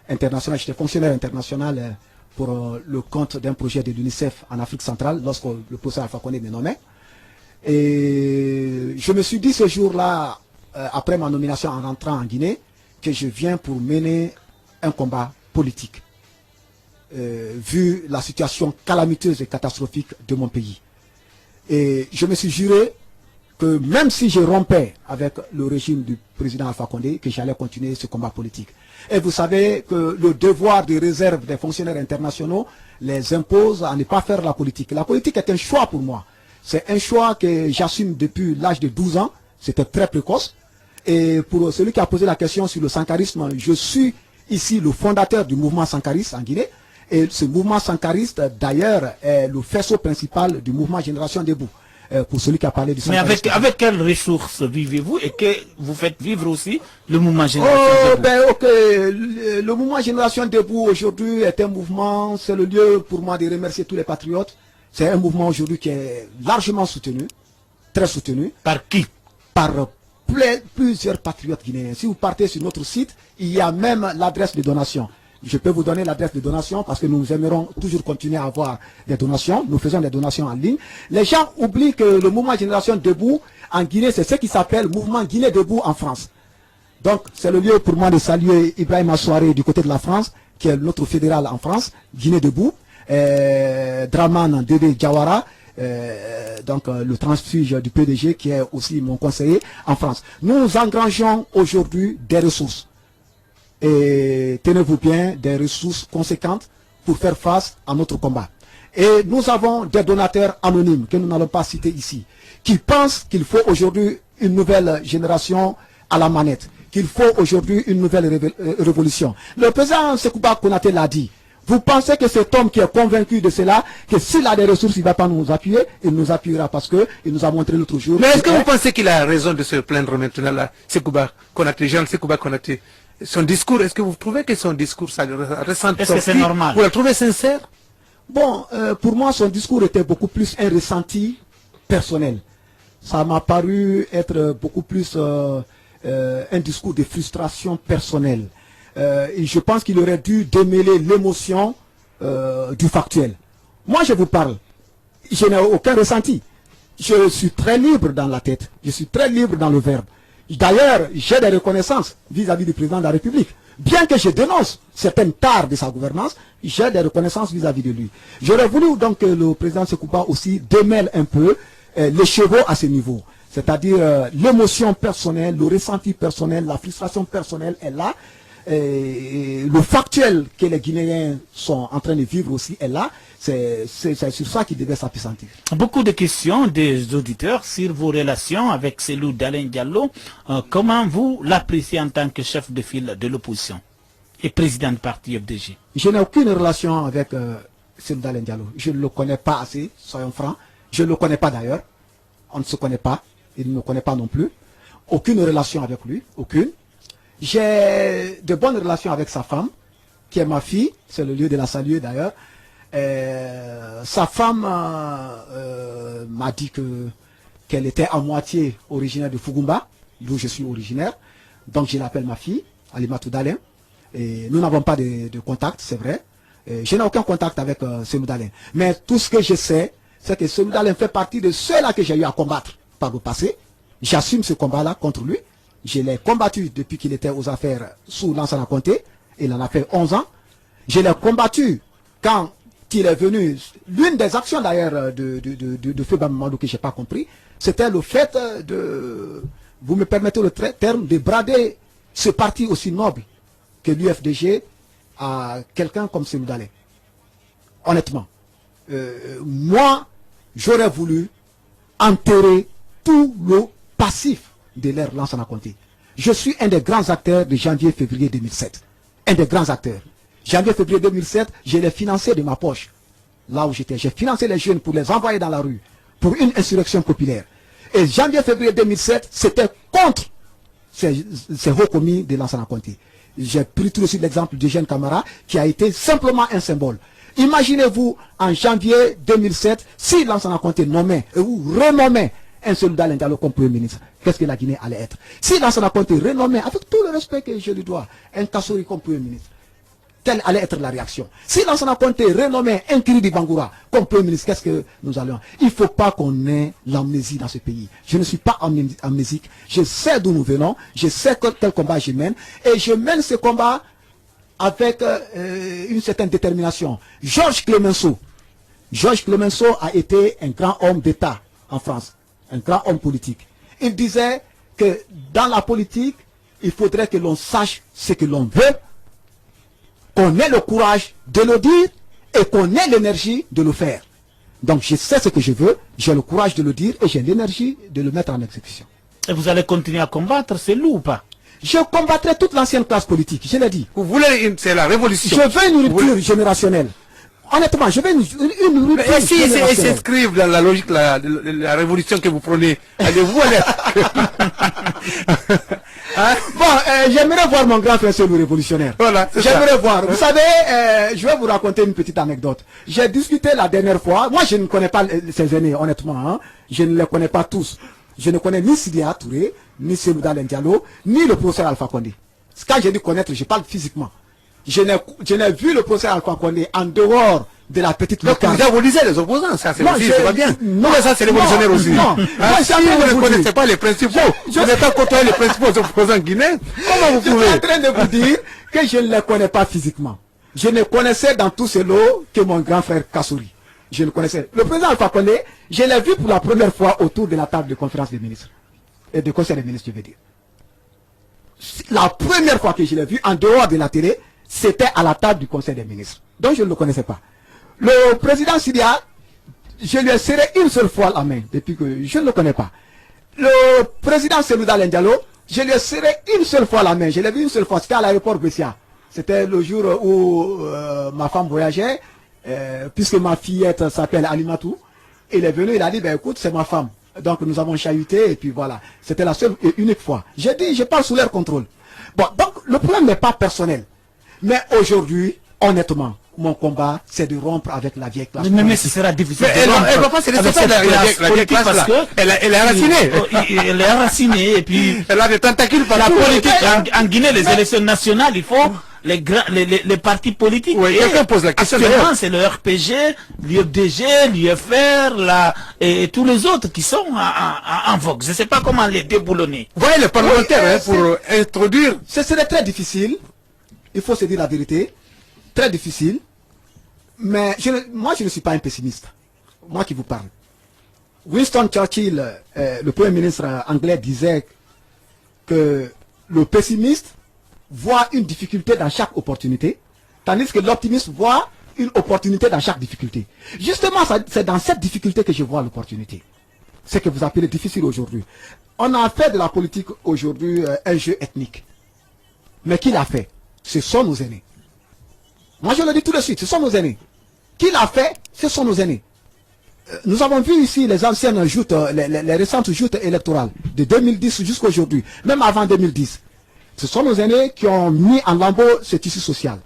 international, j'étais fonctionnaire international pour le compte d'un projet de l'UNICEF en Afrique centrale lorsque le professeur Alpha Condé me nommait. Et je me suis dit ce jour-là, après ma nomination en rentrant en Guinée, que je viens pour mener un combat politique, vu la situation calamiteuse et catastrophique de mon pays. Et je me suis juré que même si je rompais avec le régime du président Alpha Condé, que j'allais continuer ce combat politique. Et vous savez que le devoir de réserve des fonctionnaires internationaux les impose à ne pas faire la politique. La politique est un choix pour moi. C'est un choix que j'assume depuis l'âge de 12 ans. C'était très précoce. Et pour celui qui a posé la question sur le sankarisme, je suis ici le fondateur du mouvement sankariste en Guinée. Et ce mouvement sankariste, d'ailleurs, est le faisceau principal du mouvement Génération Debout. Pour celui qui a parlé du sankarisme. Mais avec quelles ressources vivez-vous et que vous faites vivre aussi le mouvement Génération Debout? Le mouvement Génération Debout aujourd'hui est un mouvement, c'est le lieu pour moi de remercier tous les patriotes. C'est un mouvement aujourd'hui qui est largement soutenu, très soutenu. Par qui? Par plusieurs patriotes guinéens. Si vous partez sur notre site, il y a même l'adresse de donation. Je peux vous donner l'adresse de donation parce que nous aimerons toujours continuer à avoir des donations. Nous faisons des donations en ligne. Les gens oublient que le mouvement Génération Debout en Guinée, c'est ce qui s'appelle Mouvement Guinée Debout en France. Donc, c'est le lieu pour moi de saluer Ibrahim Assouaré du côté de la France, qui est notre fédéral en France, Guinée Debout, Draman Dede Diawara, donc le transfuge du PDG qui est aussi mon conseiller en France. Nous engrangeons aujourd'hui des ressources. Et tenez-vous bien, des ressources conséquentes pour faire face à notre combat. Et nous avons des donateurs anonymes que nous n'allons pas citer ici, qui pensent qu'il faut aujourd'hui une nouvelle génération à la manette, qu'il faut aujourd'hui une nouvelle révolution. Le président Sekouba Konaté l'a dit. Vous pensez que cet homme qui est convaincu de cela, que s'il a des ressources, il ne va pas nous appuyer, il nous appuiera parce qu'il nous a montré l'autre jour. Mais est-ce que vous pensez qu'il a raison de se plaindre maintenant là, Sekouba Konaté, Jean Sekouba Konaté? Son discours, est-ce que vous trouvez que son discours, ça récente est-ce que c'est normal? Vous le trouvez sincère? Bon, pour moi, son discours était beaucoup plus un ressenti personnel. Ça m'a paru être beaucoup plus un discours de frustration personnelle. Et je pense qu'il aurait dû démêler l'émotion du factuel. Moi, je vous parle. Je n'ai aucun ressenti. Je suis très libre dans la tête. Je suis très libre dans le verbe. D'ailleurs, j'ai des reconnaissances vis-à-vis du président de la République. Bien que je dénonce certaines tares de sa gouvernance, j'ai des reconnaissances vis-à-vis de lui. J'aurais voulu donc que le président Sekouba aussi démêle un peu les chevaux à ce niveau. C'est-à-dire l'émotion personnelle, le ressenti personnel, la frustration personnelle est là. Le factuel que les Guinéens sont en train de vivre aussi est là. C'est sur ça qu'il devait s'appesantir. Beaucoup de questions des auditeurs sur vos relations avec Cellou Dalein Diallo. Comment vous l'appréciez en tant que chef de file de l'opposition et président du parti FDG? Je n'ai aucune relation avec Cellou Dalein Diallo. Je ne le connais pas assez, soyons francs. Je ne le connais pas d'ailleurs. On ne se connaît pas. Il ne me connaît pas non plus. Aucune relation avec lui. Aucune. J'ai de bonnes relations avec sa femme, qui est ma fille. C'est le lieu de la saluer d'ailleurs. Sa femme m'a dit qu'elle était à moitié originaire de Fugumba, d'où je suis originaire. Donc je l'appelle ma fille, Alimatou Dalein. Et nous n'avons pas de contact, c'est vrai. Je n'ai aucun contact avec Cellou Dalein. Mais tout ce que je sais, c'est que Cellou Dalein fait partie de ceux-là que j'ai eu à combattre par le passé. J'assume ce combat-là contre lui. Je l'ai combattu depuis qu'il était aux affaires sous Lansana Conté. Il en a fait 11 ans. Je l'ai combattu quand il est venu. L'une des actions d'ailleurs de Feu Bamamadou que je n'ai pas compris, c'était le fait de, vous me permettez le terme, de brader ce parti aussi noble que l'UFDG à quelqu'un comme Cellou Dalein. Honnêtement. Moi, j'aurais voulu enterrer tout le passif de l'ère Lansana Conté. Je suis un des grands acteurs de janvier-février 2007. Un des grands acteurs. Janvier-février 2007, je l'ai financé de ma poche. Là où j'étais, j'ai financé les jeunes pour les envoyer dans la rue, pour une insurrection populaire. Et janvier-février 2007, c'était contre ces hauts commis de Lansana Conté. J'ai pris tout de suite l'exemple de Jeune Camara, qui a été simplement un symbole. Imaginez-vous, en janvier 2007, si Lansana Conté nommait ou renommait un Cellou Dalein Diallo comme Premier ministre, qu'est-ce que la Guinée allait être? Si Lansana Conté renommait, avec tout le respect que je lui dois, un Kassori comme Premier ministre, quelle allait être la réaction? Si Lansana Conté renommait un Kiridi Bangoura comme Premier ministre, qu'est-ce que nous allions? Il ne faut pas qu'on ait l'amnésie dans ce pays. Je ne suis pas amnésique. Je sais d'où nous venons. Je sais quel combat je mène. Et je mène ce combat avec une certaine détermination. Georges Clemenceau a été un grand homme d'État en France. Un grand homme politique. Il disait que dans la politique, il faudrait que l'on sache ce que l'on veut, qu'on ait le courage de le dire et qu'on ait l'énergie de le faire. Donc je sais ce que je veux, j'ai le courage de le dire et j'ai l'énergie de le mettre en exécution. Et vous allez continuer à combattre Cellou ou pas? Je combattrai toute l'ancienne classe politique, je l'ai dit. Vous voulez, c'est la révolution. Je veux une rupture générationnelle. Honnêtement, je veux une rupture générationnelle. Et s'inscrivent dans la logique, la révolution que vous prenez. Allez-vous aller hein? Bon, j'aimerais voir mon grand frère Cellou révolutionnaire. Voilà, j'aimerais voir. Vous savez, je vais vous raconter une petite anecdote. J'ai discuté la dernière fois. Moi, je ne connais pas ces aînés, honnêtement. Hein? Je ne les connais pas tous. Je ne connais ni Sidya Touré, ni Cellou Dalein Diallo, ni le professeur Alpha Condé. Quand je dis connaître, je parle physiquement. Je n'ai vu le procès Alpha Condé en dehors de la petite locale. Donc vous lisez les opposants, ça c'est pas bien. Non, mais ça c'est révolutionnaire aussi. Non, si vous ne connaissez pas les principaux, vous n'êtes pas côtoyé les principaux opposants guinéens, comment vous pouvez? Je suis en train de vous dire que je ne les connais pas physiquement. Je ne connaissais dans tout ce lot que mon grand frère Kassouri. Je le connaissais. Le président Alpha Condé, je l'ai vu pour la première fois autour de la table de conférence des ministres. Et de conseil des ministres, je veux dire. La première fois que je l'ai vu en dehors de la télé, c'était à la table du conseil des ministres. Donc je ne le connaissais pas. Le président Syria, je lui ai serré une seule fois la main, depuis que je ne le connais pas. Le président Selouda Lendialo, je lui ai serré une seule fois la main. Je l'ai vu une seule fois, c'était à l'aéroport Bessia. C'était le jour où ma femme voyageait, puisque ma fillette s'appelle Alimatou. Il est venu, il a dit, ben écoute, c'est ma femme. Donc nous avons chahuté, et puis voilà. C'était la seule et unique fois. J'ai dit, je parle sous leur contrôle. Bon, donc le problème n'est pas personnel. Mais aujourd'hui, honnêtement, mon combat, c'est de rompre avec la vieille classe. Mais ce sera difficile. Mais elle ne va pas se laisser faire la vieille classe parce qu'elle est enracinée. Elle est enracinée et puis elle a des tentacules par la politique. En Guinée, les élections nationales, il faut les partis politiques. Oui, quelqu'un pose la question. Actuellement, c'est le RPG, l'UFDG, l'UFR, et tous les autres qui sont en vogue. Je ne sais pas comment les déboulonner. Vous voyez les parlementaires pour introduire. Ce serait très difficile. Il faut se dire la vérité. Très difficile. Mais moi, je ne suis pas un pessimiste. Moi qui vous parle. Winston Churchill, le Premier ministre anglais, disait que le pessimiste voit une difficulté dans chaque opportunité, tandis que l'optimiste voit une opportunité dans chaque difficulté. Justement, c'est dans cette difficulté que je vois l'opportunité. Ce que vous appelez difficile aujourd'hui. On a fait de la politique aujourd'hui un jeu ethnique. Mais qui l'a fait? Ce sont nos aînés. Moi, je le dis tout de suite, ce sont nos aînés. Qui l'a fait? Ce sont nos aînés. Nous avons vu ici les anciennes joutes, les récentes joutes électorales de 2010 jusqu'à aujourd'hui, même avant 2010. Ce sont nos aînés qui ont mis en lambeau ce tissu social.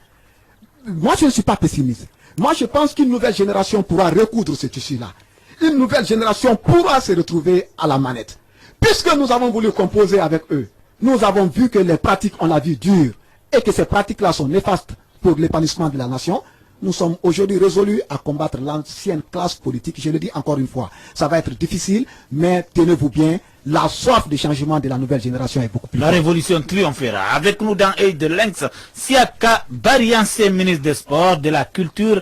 Moi, je ne suis pas pessimiste. Moi, je pense qu'une nouvelle génération pourra recoudre ce tissu-là. Une nouvelle génération pourra se retrouver à la manette. Puisque nous avons voulu composer avec eux, nous avons vu que les pratiques, on l'a vu, durent, et que ces pratiques-là sont néfastes pour l'épanouissement de la nation. Nous sommes aujourd'hui résolus à combattre l'ancienne classe politique. Je le dis encore une fois, ça va être difficile, mais tenez-vous bien, la soif de changement de la nouvelle génération est beaucoup plus forte. La révolution triomphera. Avec nous dans Œil de Lynx, Siaka Bariansé, ministre des Sports, de la Culture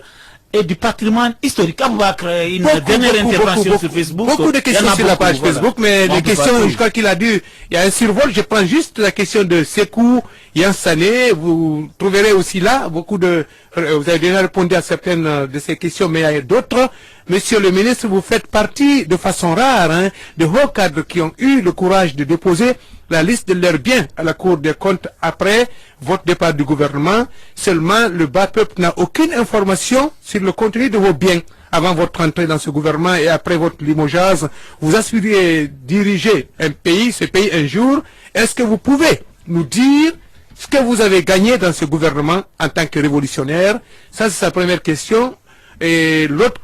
et du patrimoine historique. On va créer une dernière intervention sur Facebook. Beaucoup de questions sur la page Facebook, mais les questions, je crois qu'il a dit, il y a un survol. Je prends juste la question de Sekou Yansane. Vous trouverez aussi là beaucoup de... Vous avez déjà répondu à certaines de ces questions, mais il y a d'autres. Monsieur le ministre, vous faites partie de façon rare de hauts cadres qui ont eu le courage de déposer la liste de leurs biens à la Cour des comptes après votre départ du gouvernement. Seulement, le bas peuple n'a aucune information sur le contenu de vos biens. Avant votre entrée dans ce gouvernement et après votre limogeage, vous aspiriez diriger un pays, ce pays un jour. Est-ce que vous pouvez nous dire ce que vous avez gagné dans ce gouvernement en tant que révolutionnaire? Ça, c'est sa première question. Et l'autre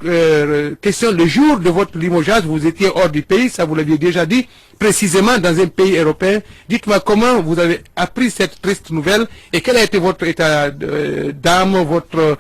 question, le jour de votre limogeage, vous étiez hors du pays, ça vous l'aviez déjà dit, précisément dans un pays européen. Dites-moi comment vous avez appris cette triste nouvelle et quel a été votre état d'âme, votre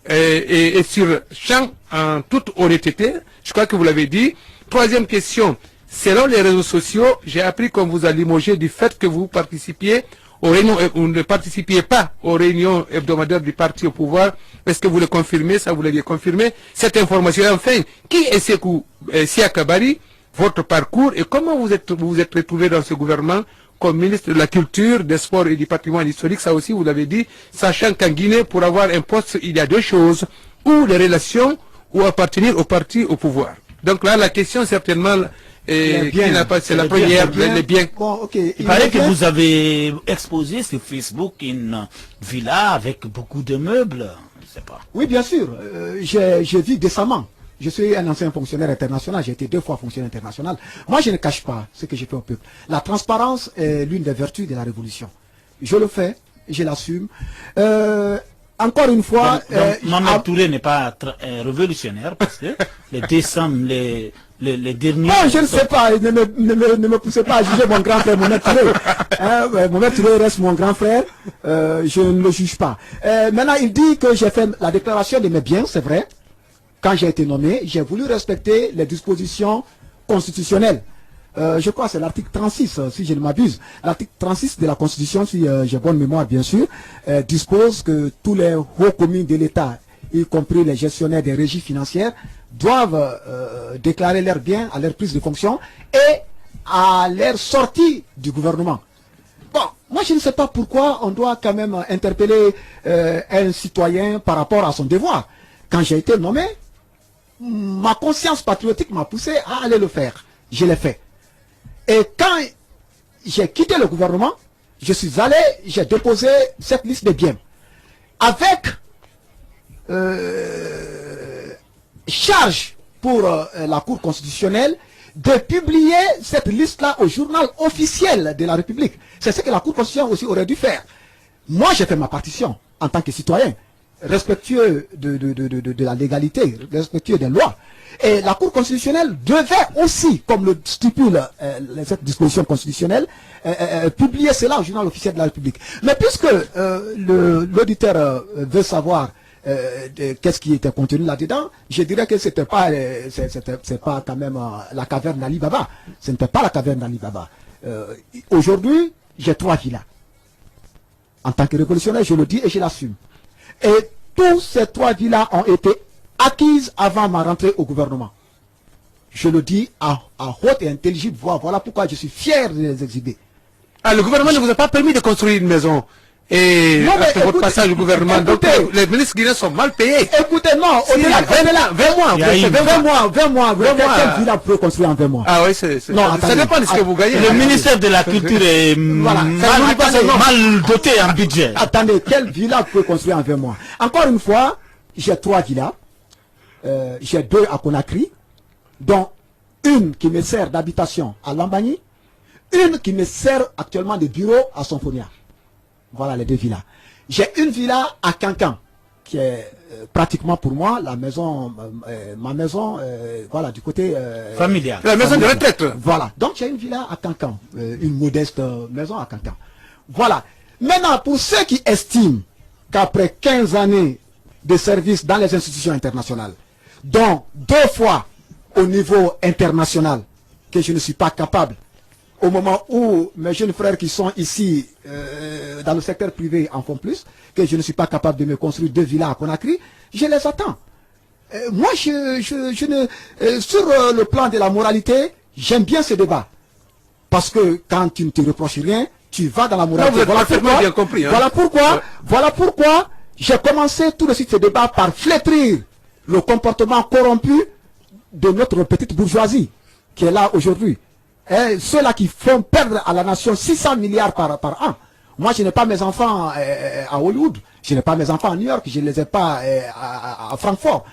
et sur champ en toute honnêteté. Je crois que vous l'avez dit. Troisième question, selon les réseaux sociaux, j'ai appris qu'on vous a limogé du fait que vous participiez aux réunions, vous ne participiez pas aux réunions hebdomadaires du parti au pouvoir. Est-ce que vous le confirmez? Ça, vous l'aviez confirmé. Cette information, enfin, qui est Sekou Siaka Bari, votre parcours et comment vous êtes retrouvé dans ce gouvernement comme ministre de la Culture, des Sports et du Patrimoine historique? Ça aussi, vous l'avez dit, sachant qu'en Guinée, pour avoir un poste, il y a deux choses, ou les relations, ou appartenir au parti au pouvoir. Donc là, la question, certainement... c'est la première, les biens. Bon, okay. Il paraît que vous avez exposé sur Facebook une villa avec beaucoup de meubles. Je sais pas. Oui, bien sûr. Je vis décemment. Je suis un ancien fonctionnaire international. J'ai été 2 fois fonctionnaire international. Moi, je ne cache pas ce que j'ai fait au peuple. La transparence est l'une des vertus de la révolution. Je le fais, je l'assume. encore une fois... Mamadou Touré n'est pas révolutionnaire parce que les décembre, les derniers... Non, je ne sais pas, ne me poussez pas à juger mon grand frère Mohamed Touré. Mohamed Touré reste mon grand frère, je ne le juge pas. Maintenant, il dit que j'ai fait la déclaration de mes biens, c'est vrai. Quand j'ai été nommé, j'ai voulu respecter les dispositions constitutionnelles. Je crois que c'est l'article 36, si je ne m'abuse. L'article 36 de la Constitution, si j'ai bonne mémoire bien sûr, dispose que tous les hauts communes de l'État, y compris les gestionnaires des régies financières, doivent déclarer leurs biens à leur prise de fonction et à leur sortie du gouvernement. Bon, moi je ne sais pas pourquoi on doit quand même interpeller un citoyen par rapport à son devoir. Quand j'ai été nommé, ma conscience patriotique m'a poussé à aller le faire. Je l'ai fait. Et quand j'ai quitté le gouvernement, je suis allé, j'ai déposé cette liste de biens. Avec charge pour la Cour constitutionnelle de publier cette liste-là au journal officiel de la République. C'est ce que la Cour constitutionnelle aussi aurait dû faire. Moi, j'ai fait ma partition en tant que citoyen, respectueux de la légalité, respectueux des lois. Et la Cour constitutionnelle devait aussi, comme le stipule cette disposition constitutionnelle, publier cela au journal officiel de la République. Mais puisque l'auditeur veut savoir qu'est-ce qui était contenu là-dedans, je dirais que c'était pas quand même la caverne d'Ali Baba. Ce n'était pas la caverne d'Ali Baba. Aujourd'hui, j'ai 3 villas. En tant que révolutionnaire, je le dis et je l'assume. Et tous ces 3 villas ont été acquises avant ma rentrée au gouvernement. Je le dis à haute et intelligible voix. Voilà pourquoi je suis fier de les exhiber. Ah, le gouvernement ne vous a pas permis de construire une maison. Et non, après votre passage au gouvernement, écoutez, donc les ministres guinéens sont mal payés. Écoutez, non, au-delà, 20 mois, quelle villa peut construire en 20 mois? Ah oui, ça dépend de ce que vous gagnez. Le ministère de la Culture est mal doté en budget. Attendez, quelle villa peut construire en 20 mois? Encore une fois, j'ai 3 villas. J'ai 2 à Conakry, dont une qui me sert d'habitation à Lambagny, une qui me sert actuellement de bureau à Sonfonia. Voilà les 2 villas. J'ai une villa à Cancan, qui est pratiquement pour moi la maison, ma maison, voilà, du côté familial. La maison de retraite. Voilà. Donc j'ai une villa à Cancan, une modeste maison à Cancan. Voilà. Maintenant, pour ceux qui estiment qu'après 15 années de service dans les institutions internationales, dont 2 fois au niveau international, que je ne suis pas capable, au moment où mes jeunes frères qui sont ici dans le secteur privé en font plus, que je ne suis pas capable de me construire 2 villas à Conakry, je les attends. Moi, sur le plan de la moralité, j'aime bien ce débat. Parce que quand tu ne te reproches rien, tu vas dans la moralité. Voilà pourquoi j'ai commencé tout de suite ce débat par flétrir le comportement corrompu de notre petite bourgeoisie qui est là aujourd'hui. Ceux-là qui font perdre à la nation 600 milliards par an. Moi, je n'ai pas mes enfants à Hollywood. Je n'ai pas mes enfants à New York. Je ne les ai pas à Francfort.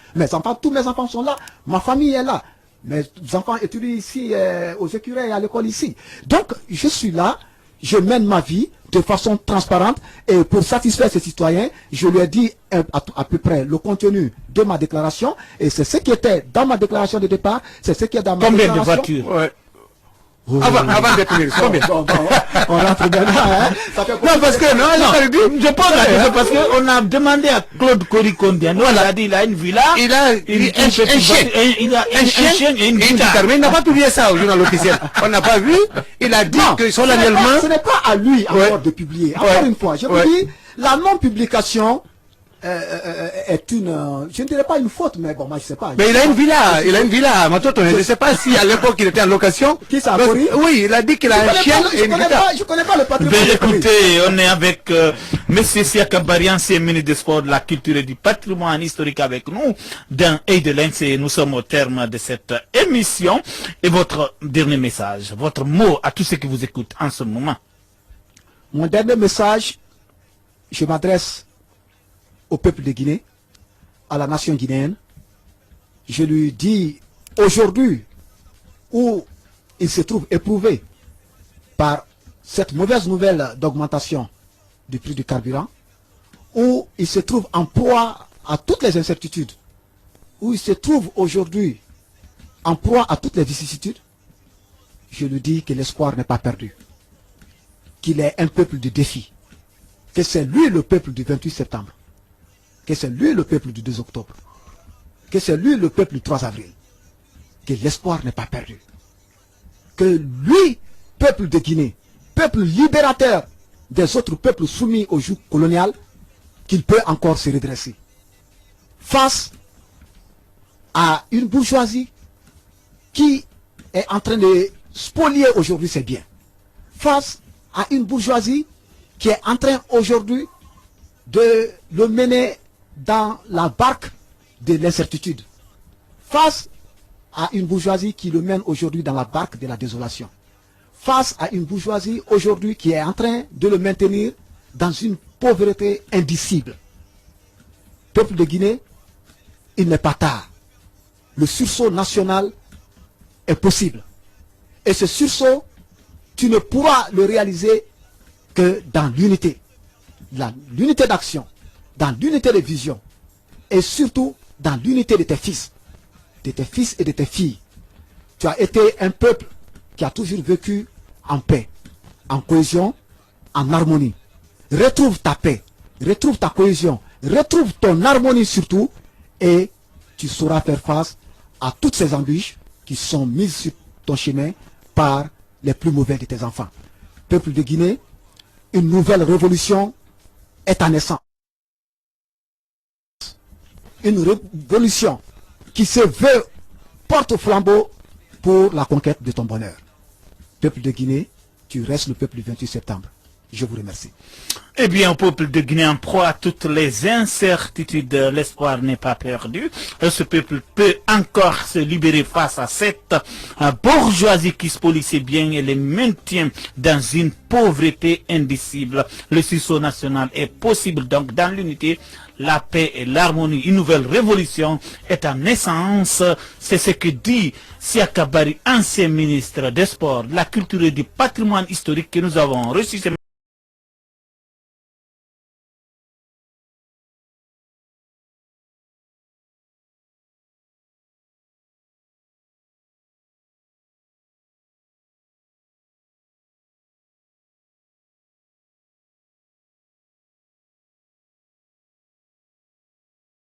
Tous mes enfants sont là. Ma famille est là. Mes enfants étudient ici aux écureuils à l'école ici. Donc, je suis là. Je mène ma vie de façon transparente. Et pour satisfaire ces citoyens, je lui ai dit à peu près le contenu de ma déclaration. Et c'est ce qui était dans ma déclaration de départ. C'est ce qui est dans ma déclaration. Combien de voitures? Avant d'être ministre, combien? On rentre dedans, hein? Non, parce que, je pose la question parce qu'on a demandé à Claude Korikondiano, il a dit il a une villa, il a un chien et une guitare. Mais il n'a pas publié ça au journal officiel. On n'a pas vu. Il a dit que solennellement. Ce n'est pas à lui encore de publier. Encore une fois, je vous dis, la non-publication est une, je ne dirais pas une faute, mais bon, moi je sais pas. Mais il a une villa à Matoto. Je ne sais pas si à l'époque il était en location. Qui ça a pourri? Oui, il a dit qu'il a un chien et une guitare. Je connais pas le patrimoine. Écoutez, on est avec Monsieur Siaka Bari, ancien ministre des Sports, de la Culture et du Patrimoine historique avec nous, d'un et de l'Inse. Nous sommes au terme de cette émission. Et votre dernier message, votre mot à tous ceux qui vous écoutent en ce moment. Mon dernier message, je m'adresse au peuple de Guinée, à la nation guinéenne. Je lui dis aujourd'hui où il se trouve éprouvé par cette mauvaise nouvelle d'augmentation du prix du carburant, où il se trouve en proie à toutes les incertitudes, où il se trouve aujourd'hui en proie à toutes les vicissitudes, je lui dis que l'espoir n'est pas perdu, qu'il est un peuple de défi, que c'est lui le peuple du 28 septembre, que c'est lui le peuple du 2 octobre, que c'est lui le peuple du 3 avril, que l'espoir n'est pas perdu, que lui, peuple de Guinée, peuple libérateur des autres peuples soumis au joug colonial, qu'il peut encore se redresser face à une bourgeoisie qui est en train de spolier aujourd'hui ses biens, face à une bourgeoisie qui est en train aujourd'hui de le mener dans la barque de l'incertitude, face à une bourgeoisie qui le mène aujourd'hui dans la barque de la désolation, face à une bourgeoisie aujourd'hui qui est en train de le maintenir dans une pauvreté indicible. Peuple de Guinée, il n'est pas tard. Le sursaut national est possible. Et ce sursaut, tu ne pourras le réaliser que dans l'unité. L'unité d'action, dans l'unité de vision, et surtout dans l'unité de tes fils et de tes filles. Tu as été un peuple qui a toujours vécu en paix, en cohésion, en harmonie. Retrouve ta paix, retrouve ta cohésion, retrouve ton harmonie surtout, et tu sauras faire face à toutes ces embûches qui sont mises sur ton chemin par les plus mauvais de tes enfants. Peuple de Guinée, une nouvelle révolution est en naissance. Une révolution qui se veut porte-flambeau pour la conquête de ton bonheur. Peuple de Guinée, tu restes le peuple du 28 septembre. Je vous remercie. Eh bien, au peuple de Guinée en proie à toutes les incertitudes, l'espoir n'est pas perdu. Ce peuple peut encore se libérer face à cette bourgeoisie qui spolie ses biens et les maintient dans une pauvreté indicible. Le sursaut national est possible donc dans l'unité, la paix et l'harmonie. Une nouvelle révolution est en naissance. C'est ce que dit Siaka Barry, ancien ministre des Sports, de la Culture et du Patrimoine historique que nous avons reçu.